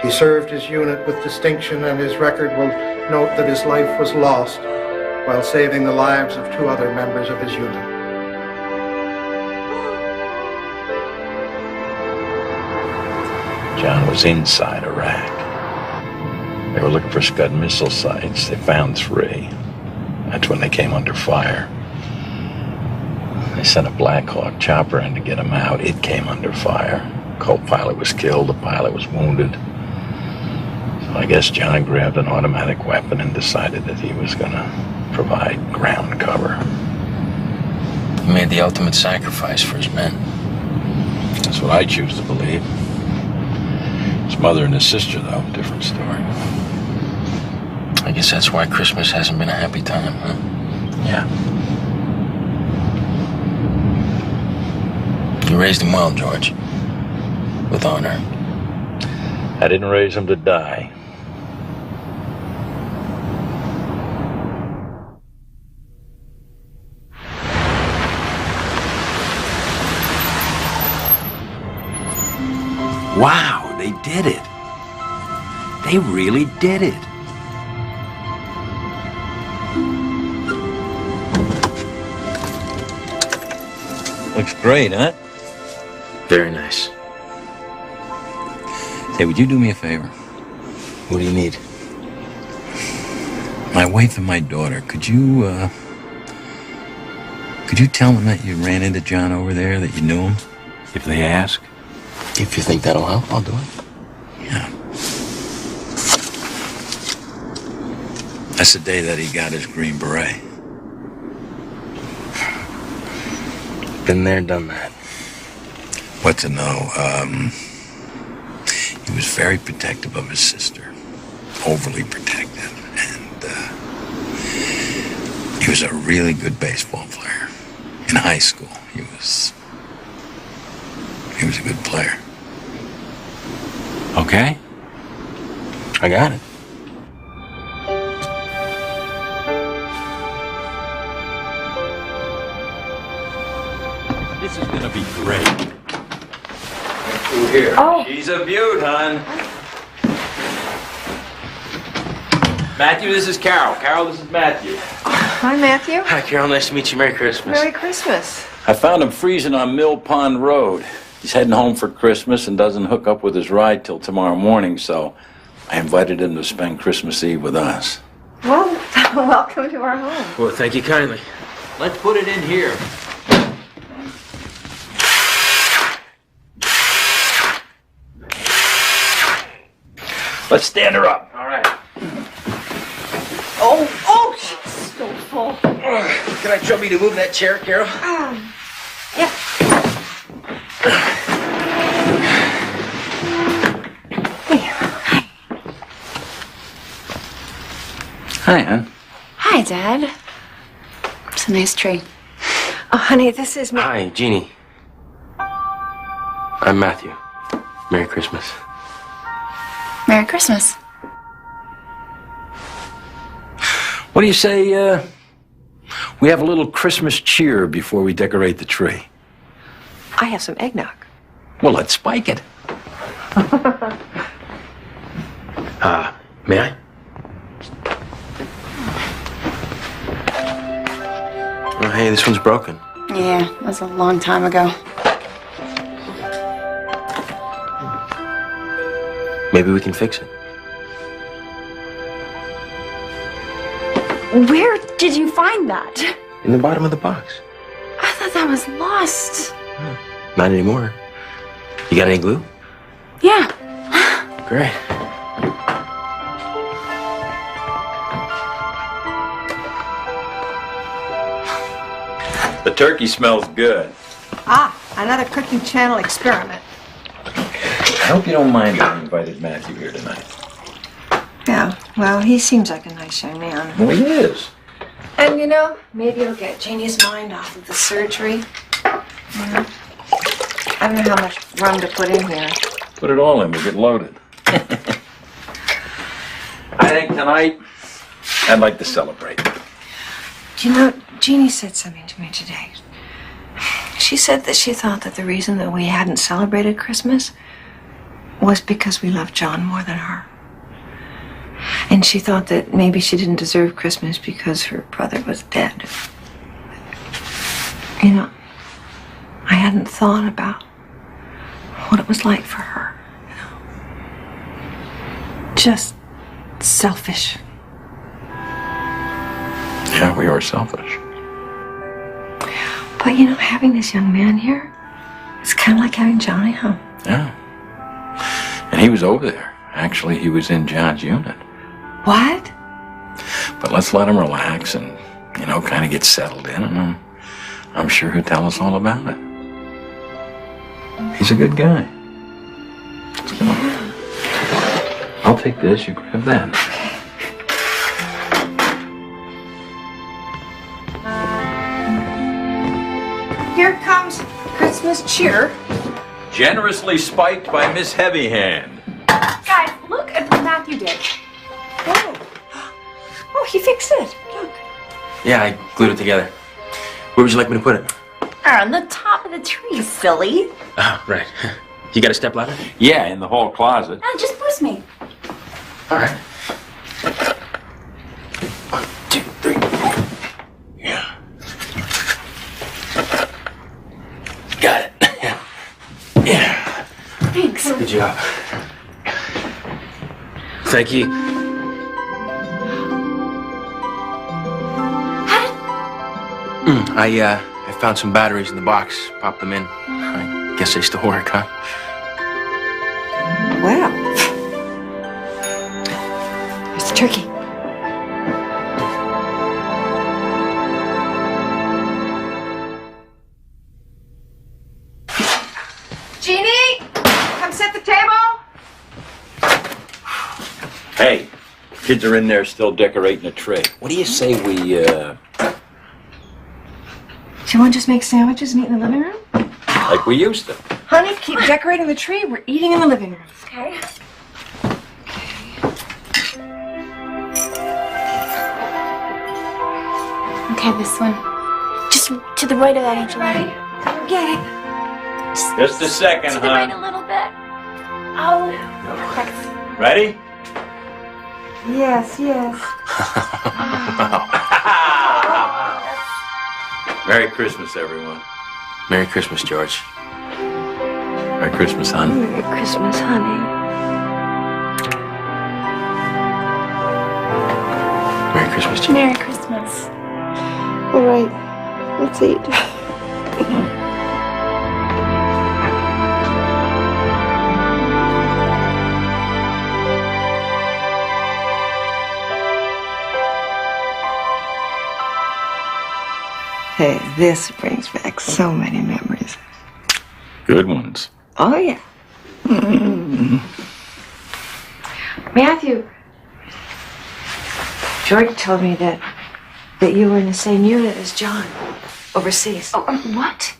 He served his unit with distinction, and his record will note that his life was lost while saving the lives of 2 other members of his unit. John was inside Iraq. They were looking for Scud missile sites. They found 3. That's when they came under fire. They sent a Black Hawk chopper in to get him out. It came under fire. Co-pilot was killed. The pilot was wounded. So I guess John grabbed an automatic weapon and decided that he was going to provide ground cover. He made the ultimate sacrifice for his men. That's what I choose to believe. His mother and his sister, though, different story. I guess that's why Christmas hasn't been a happy time, huh? Yeah. You raised him well, George. With honor. I didn't raise him to die. Wow, they did it. They really did it. Looks great, huh? Very nice. Say, would you do me a favor? What do you need? My wife and my daughter, could you tell them that you ran into John over there, that you knew him? If they ask? If you think that'll help, I'll do it. Yeah. That's the day that he got his Green Beret. Been there, done that. What to know? He was very protective of his sister. Overly protective. And he was a really good baseball player. In high school, he was a good player. Okay. I got it. This is gonna be great. Ooh, here. Oh. She's a beaut, hon. Matthew, this is Carol. Carol, this is Matthew. Hi, Matthew. Hi, Carol. Nice to meet you. Merry Christmas. Merry Christmas. I found him freezing on Mill Pond Road. He's heading home for Christmas and doesn't hook up with his ride till tomorrow morning, so I invited him to spend Christmas Eve with us. Well, welcome to our home. Well, thank you kindly. Let's put it in here. Let's stand her up. All right. Oh, she's so full. Can I trouble you to move that chair, Carol? Yeah. Hi, hon. Hi, Dad. It's a nice tree. Oh, honey, this is me. Hi, Jeannie. I'm Matthew. Merry Christmas. Merry Christmas. What do you say, we have a little Christmas cheer before we decorate the tree? I have some eggnog. Well, let's spike it. May I? Oh, hey, this one's broken. Yeah, that was a long time ago. Maybe we can fix it. Where did you find that? In the bottom of the box. I thought that was lost. Not anymore. You got any glue? Yeah. Great. The turkey smells good. Ah, another cooking channel experiment. I hope you don't mind that I invited Matthew here tonight. Yeah, well, he seems like a nice young man. Well, he is. And you know, maybe it'll get Jeannie's mind off of the surgery. Yeah. I don't know how much rum to put in here. Put it all in, we'll get loaded. I think tonight, I'd like to celebrate. Do you know, Jeannie said something to me today. She said that she thought that the reason that we hadn't celebrated Christmas was because we loved John more than her. And she thought that maybe she didn't deserve Christmas because her brother was dead. You know, I hadn't thought about what it was like for her. You know? Just selfish. Yeah, we are selfish. But you know, having this young man here, it's kind of like having Johnny home. Yeah. And he was over there. Actually, he was in John's unit. What? But let's let him relax and, you know, kind of get settled in, and I'm sure he'll tell us all about it. He's a good guy. So, I'll take this, you grab that. Here comes Christmas cheer. Generously spiked by Miss Heavyhand. Guys, look at what Matthew did. Oh. Oh, he fixed it. Look. Yeah, I glued it together. Where would you like me to put it? On the top of the tree, silly. Oh, right. You got a stepladder? Yeah, in the hall closet. Now just boost me. All right. 1, 2, 3. Yeah. Got it. Yeah. Thanks. Good job. Thank you. I found some batteries in the box. Popped them in. I guess they still work, huh? Well. There's the turkey. Hey, kids are in there still decorating the tree. What do you say we, Do you want to just make sandwiches and eat in the living room? like we used to? Honey, keep decorating the tree. We're eating in the living room. Okay. Okay, this one. Just to the right of that angel light. Get it. Just a second, To the right huh? a little bit. Oh. Perfect. Ready? Yes, yes. Merry Christmas, everyone. Merry Christmas, George. Merry Christmas, hon. Merry Christmas, honey. Merry Christmas, George. Merry Christmas. All right, let's eat. Hey, this brings back so many memories. Good ones. Oh, yeah. Matthew, George told me that you were in the same unit as John, overseas. Oh, what?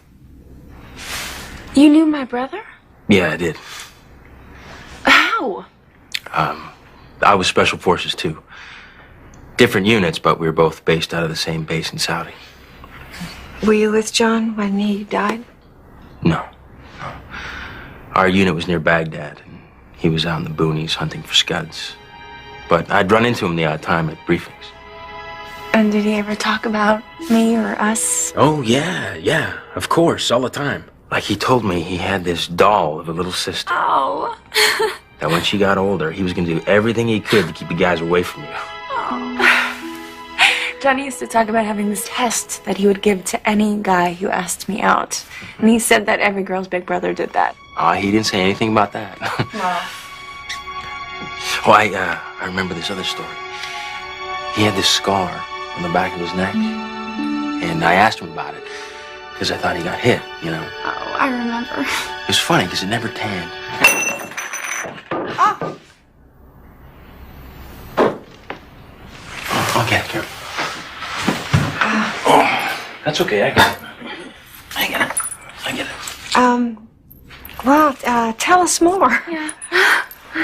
You knew my brother? Yeah, I did. How? I was Special Forces, too. Different units, but we were both based out of the same base in Saudi. Were you with John when he died? No. Our unit was near Baghdad, and he was out in the boonies hunting for scuds. But I'd run into him the odd time at briefings. And did he ever talk about me or us? Oh, yeah, of course, all the time. Like he told me he had this doll of a little sister. Oh. That when she got older, he was going to do everything he could to keep you guys away from you. Johnny used to talk about having this test that he would give to any guy who asked me out. And he said that every girl's big brother did that. He didn't say anything about that. Oh, I remember this other story. He had this scar on the back of his neck. And I asked him about it, because I thought he got hit, you know. Oh, I remember. It was funny, because it never tanned. Oh. Oh, okay, Carol. Oh, that's okay, I get it. I get it. Well, tell us more. Yeah.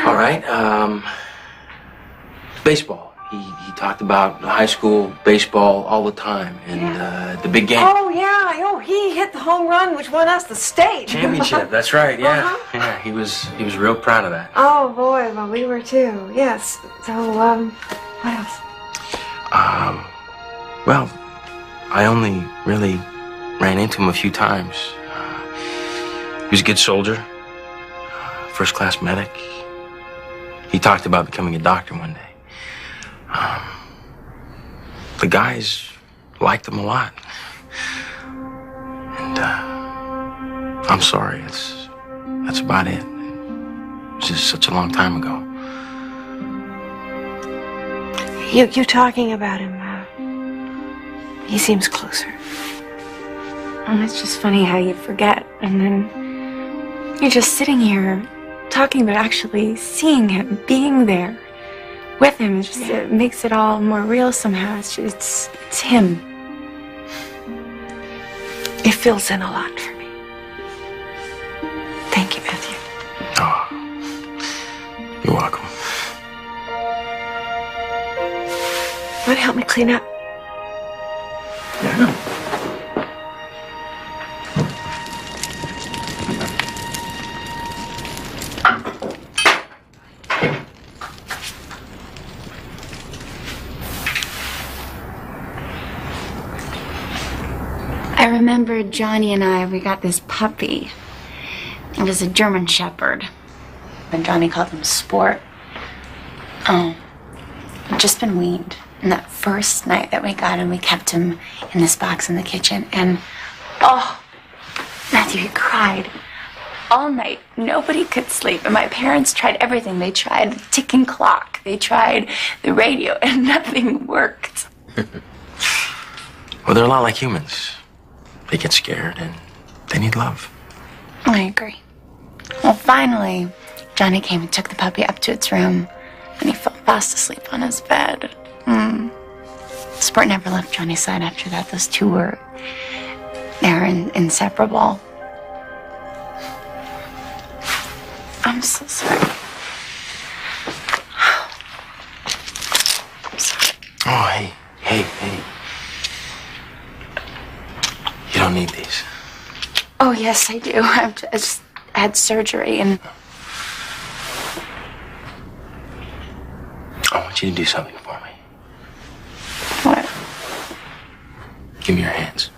All right, baseball. He talked about high school baseball all the time, and the big game. Oh, yeah. Oh, he hit the home run, which won us the state. Championship, that's right, yeah. Yeah, he was real proud of that. Oh, boy. Well, we were too. Yes. So, what else? Well, I only really ran into him a few times. He was a good soldier, first-class medic. He talked about becoming a doctor one day. The guys liked him a lot. And, I'm sorry, that's about it. It was just such a long time ago. You talking about him, he seems closer. And it's just funny how you forget, and then you're just sitting here talking about actually seeing him, being there with him. It makes it all more real somehow. It's him. It fills in a lot for me. Thank you, Matthew. Oh, you're welcome. Want to help me clean up? Yeah. I remember Johnny and we got this puppy. It was a German Shepherd. And Johnny called him Sport. Oh, he'd just been weaned. And that first night that we got him, we kept him in this box in the kitchen. And, oh, Matthew, he cried all night. Nobody could sleep. And my parents tried everything. They tried the ticking clock. They tried the radio, and nothing worked. Well, they're a lot like humans. They get scared and they need love. I agree. Well, finally, Johnny came and took the puppy up to its room. and he fell fast asleep on his bed. Sport never left Johnny's side after that. Those two were, they're inseparable. I'm so sorry. I'm sorry. Oh, hey. You don't need these. Oh, yes, I do. I just had surgery and... I want you to do something for me. What? Give me your hands.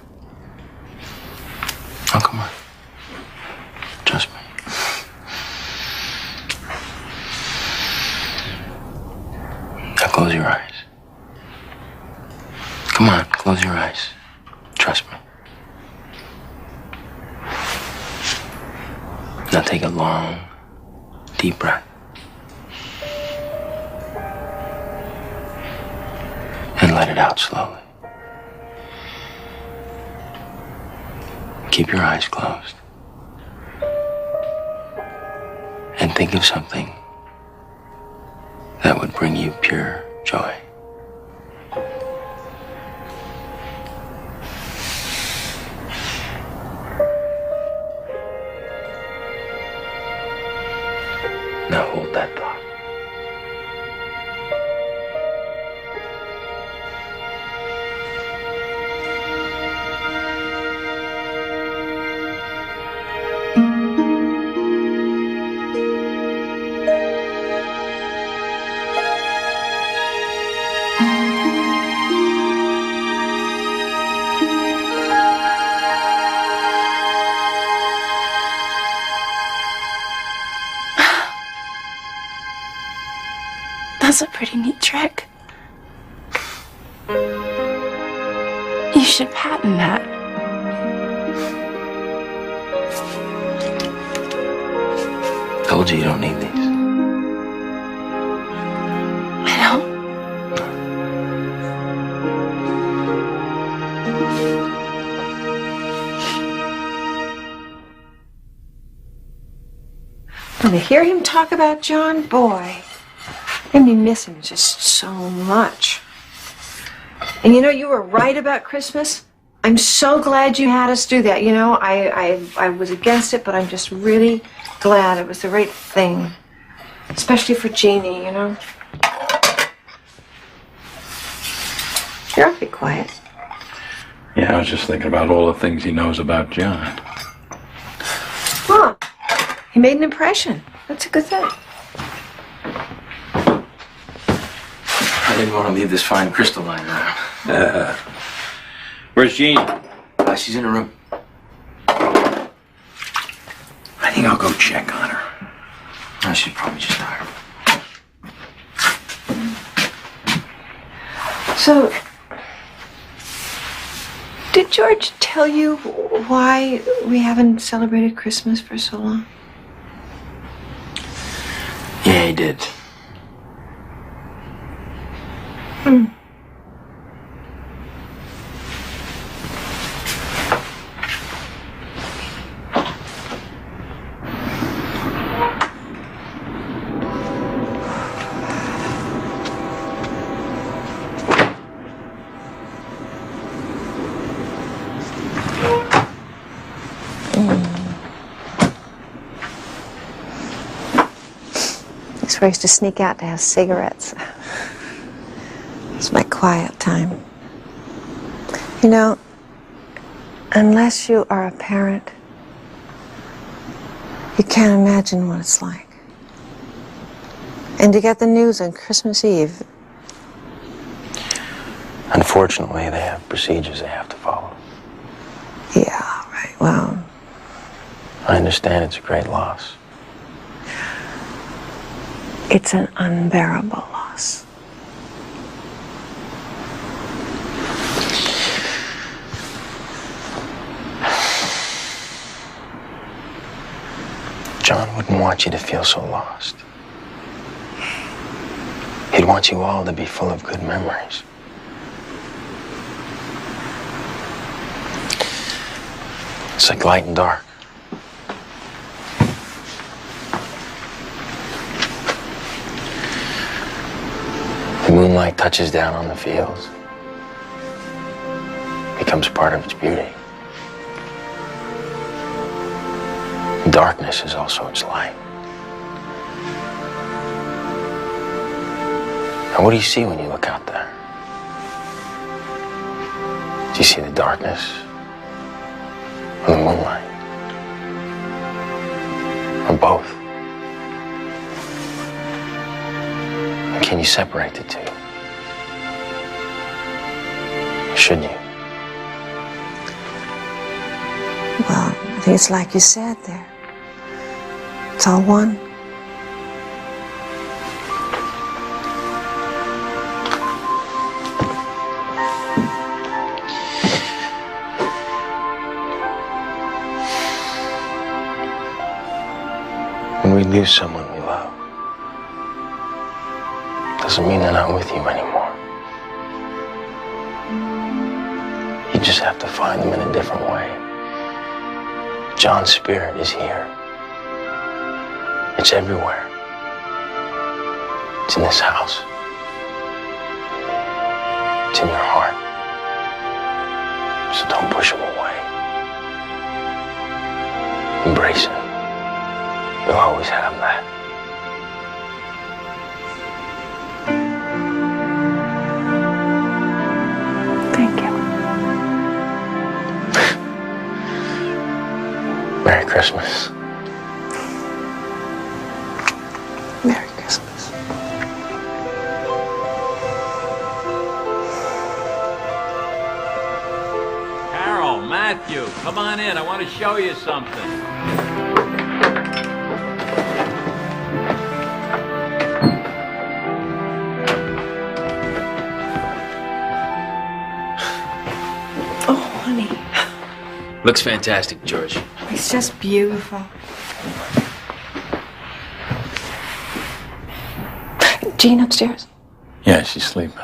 Oh, come on. Trust me. Now close your eyes. Come on, close your eyes. Trust me. Now take a long, deep breath. And let it out slowly. Keep your eyes closed. And think of something that would bring you pure joy. Now hold that thought. That's a pretty neat trick. You should patent that. Told you don't need these. I know. And to hear him talk about John, boy, made me miss him just so much. And you know, you were right about Christmas. I'm so glad you had us do that. You know, I was against it, but I'm just really glad it was the right thing. Especially for Jeannie, you know. You're awfully quiet. Yeah, I was just thinking about all the things he knows about John. Huh. He made an impression. That's a good thing. I didn't want to leave this fine crystalline around. Where's Jeannie? She's in her room. I think I'll go check on her. Oh, she's probably just tired. So, did George tell you why we haven't celebrated Christmas for so long? Yeah, he did. That's where I used to sneak out to have cigarettes. It's my quiet time. You know, unless you are a parent, you can't imagine what it's like. And to get the news on Christmas Eve. Unfortunately, they have procedures they have to follow. Yeah, right. Well, I understand it's a great loss. it's an unbearable loss. John wouldn't want you to feel so lost. He'd want you all to be full of good memories. It's like light and dark. moonlight touches down on the fields, becomes part of its beauty. Darkness is also its light. And what do you see when you look out there? Do you see the darkness or the moonlight? Or both? And can you separate the two? Or should you? Well, I think it's like you said there. It's all one. When we lose someone we love, doesn't mean they're not with you anymore. You just have to find them in a different way. John's spirit is here. It's everywhere. It's in this house. It's in your heart. So don't push him away. Embrace him. You'll always have that. Thank you. Merry Christmas. Merry Christmas. Carol, Matthew, come on in. I want to show you something. Oh, honey. Looks fantastic, George. It's just beautiful. Jean upstairs? Yeah, she's sleeping.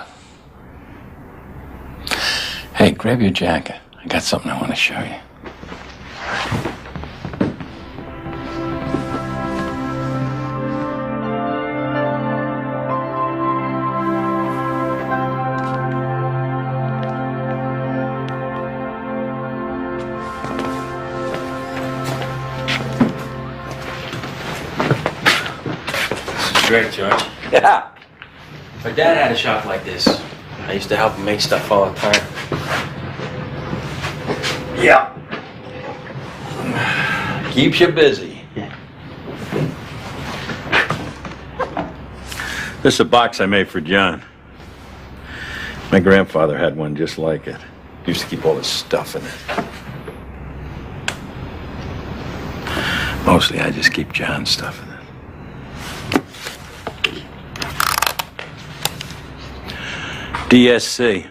Hey, grab your jacket. I got something I want to show you. Great, George. Yeah. My dad had a shop like this. I used to help him make stuff all the time. Yeah. Keeps you busy. This is a box I made for John. My grandfather had one just like it. He used to keep all his stuff in it. Mostly I just keep John's stuff in it. DSC.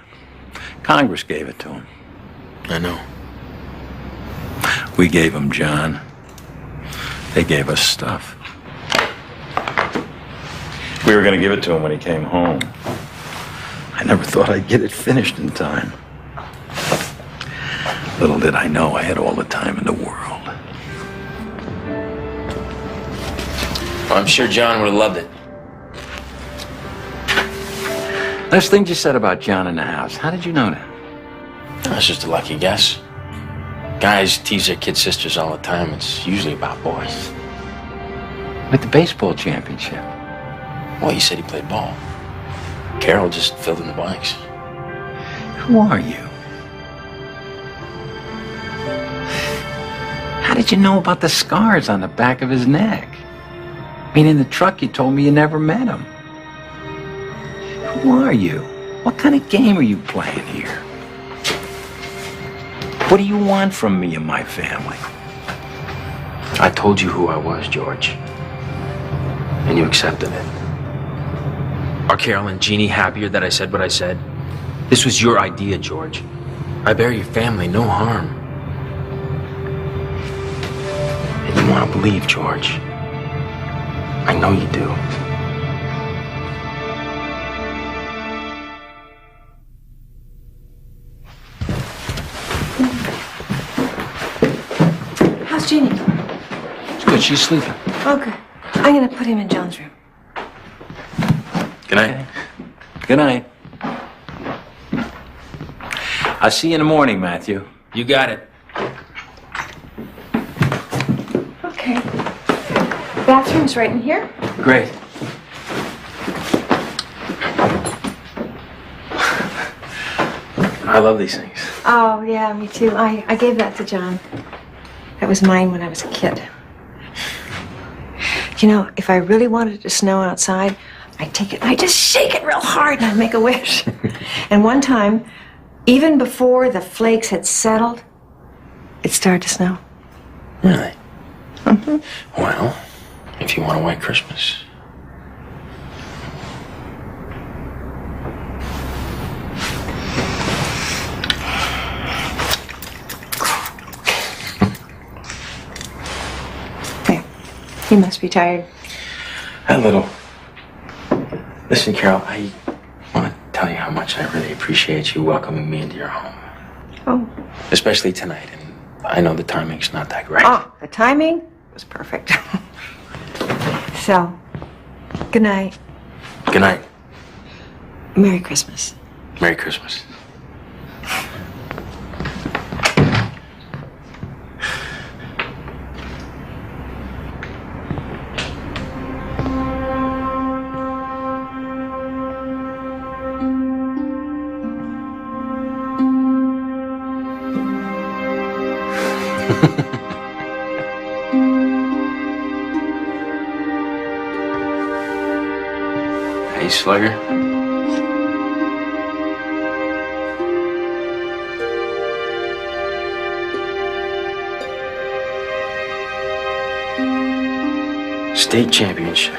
Congress gave it to him. I know. We gave him John. They gave us stuff. We were going to give it to him when he came home. I never thought I'd get it finished in time. Little did I know I had all the time in the world. Well, I'm sure John would have loved it. Last thing you said about John in the house, how did you know that? That's just a lucky guess. Guys tease their kid sisters all the time. It's usually about boys. With the baseball championship. Well, he said he played ball. Carol just filled in the blanks. Who are you? How did you know about the scars on the back of his neck? I mean, in the truck you told me you never met him. Who are you? What kind of game are you playing here? What do you want from me and my family? I told you who I was, George. And you accepted it. Are Carol and Jeannie happier that I said what I said? This was your idea, George. I bear your family no harm. And you want to believe, George. I know you do. How's Jeannie? It's good, she's sleeping. Oh, good. I'm gonna put him in John's room. Good night. Good night. I'll see you in the morning, Matthew. You got it. Okay. Bathroom's right in here. Great. I love these things. Oh, yeah, me too. I gave that to John. That was mine when I was a kid. You know, if I really wanted it to snow outside, I'd take it and I'd just shake it real hard and I'd make a wish. And one time, even before the flakes had settled, it started to snow. Really? Well, if you want a white Christmas. You must be tired. A little. Listen, Carol, I want to tell you how much I really appreciate you welcoming me into your home. Oh. Especially tonight, and I know the timing's not that great. Oh, the timing was perfect. So, good night. Good night. Merry Christmas. Merry Christmas. Hey, Slugger. State championship.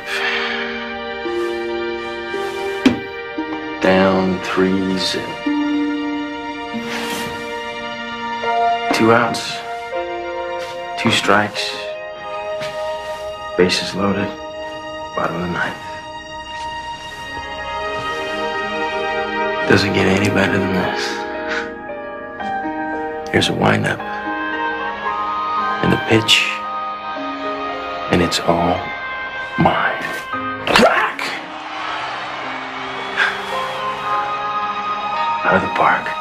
Down 3-0. 2 outs. 2 strikes. Bases loaded. Bottom of the 9th. Doesn't get any better than this. Here's a windup. And the pitch. And it's all mine. Crack! Out of the park.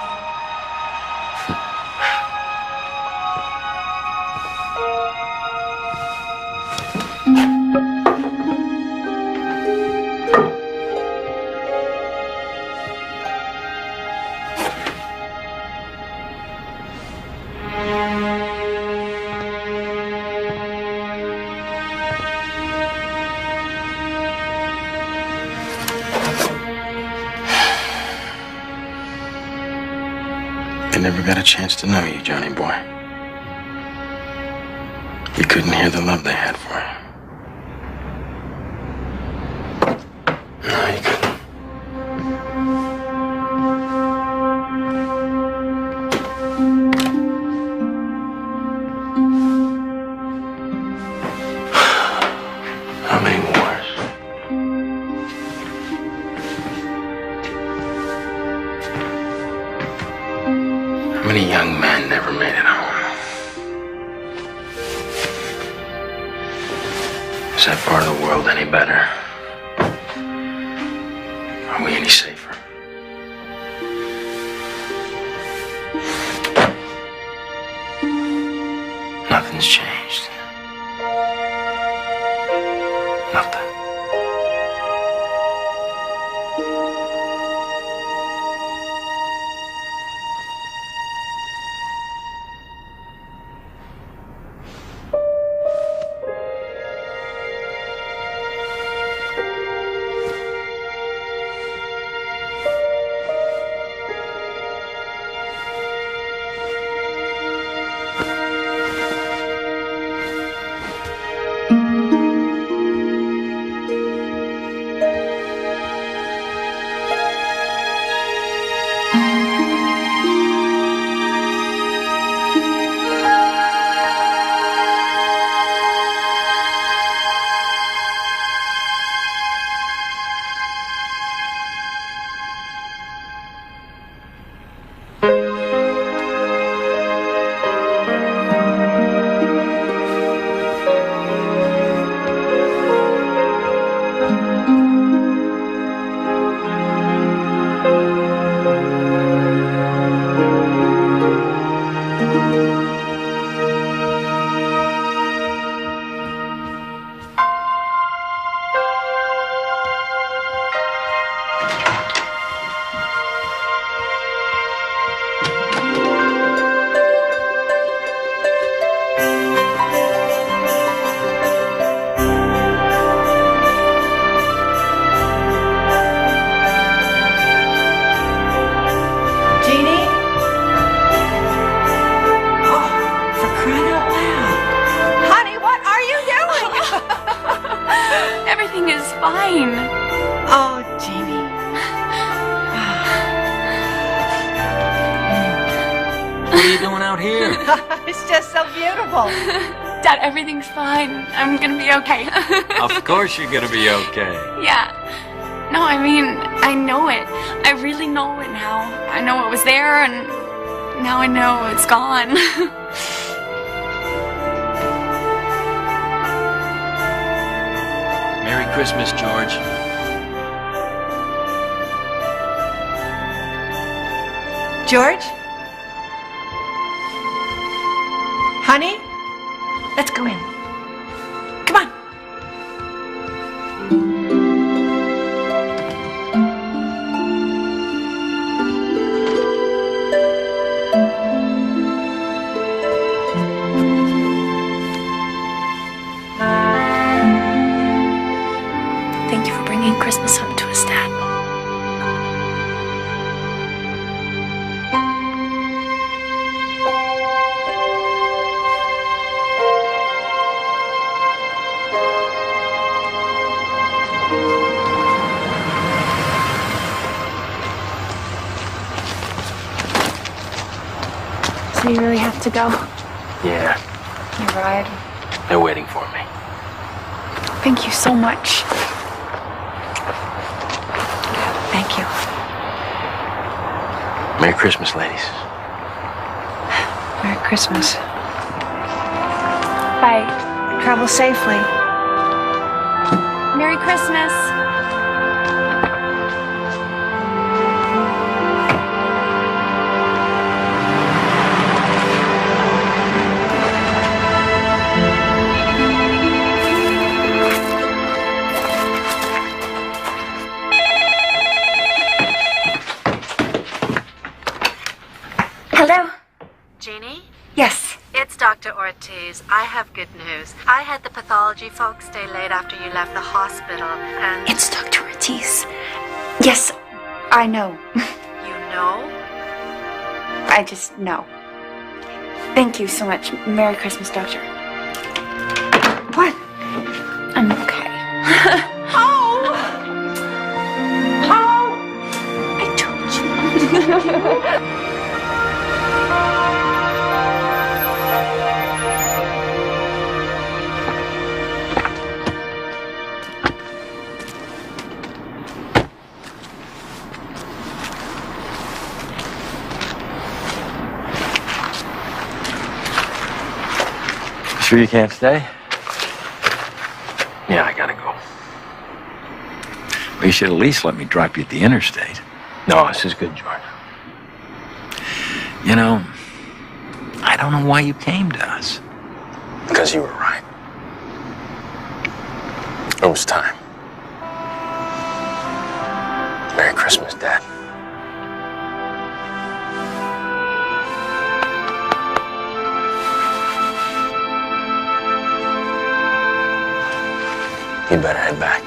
I never got a chance to know you, Johnny boy. You couldn't hear the love they had for you. No, you couldn't. How many wars? How many young men never made it home? Is that part of the world any better? Are we any safer? Nothing's changed. Nothing. fine. Oh, Jeannie. What are you doing out here? It's just so beautiful. Dad, everything's fine. I'm gonna be okay. Of course you're gonna be okay. Yeah. No, I mean, I know it. I really know it now. I know it was there, and now I know it's gone. Merry Christmas, George. George? Honey? Let's go in. Come on. Thank you for bringing Christmas home to us, Dad. So you really have to go? Yeah, You ride. they're waiting for me. Thank you so much. Thank you. Merry Christmas, ladies. Merry Christmas. Bye. Travel safely. Merry Christmas. Hello? Jeannie? Yes. It's Dr. Ortiz. I have good news. I had the pathology folks stay late after you left the hospital, and... It's Dr. Ortiz. Yes, I know. You know? I just know. Thank you so much. Merry Christmas, Doctor. What? I'm okay. Oh! Oh! I told you. Sure you can't stay? Yeah, I gotta go. Well, you should at least let me drop you at the interstate. No, this is good, George. You know, I don't know why you came to us. Because you were right. It was time. Merry Christmas, Dad. You better head back.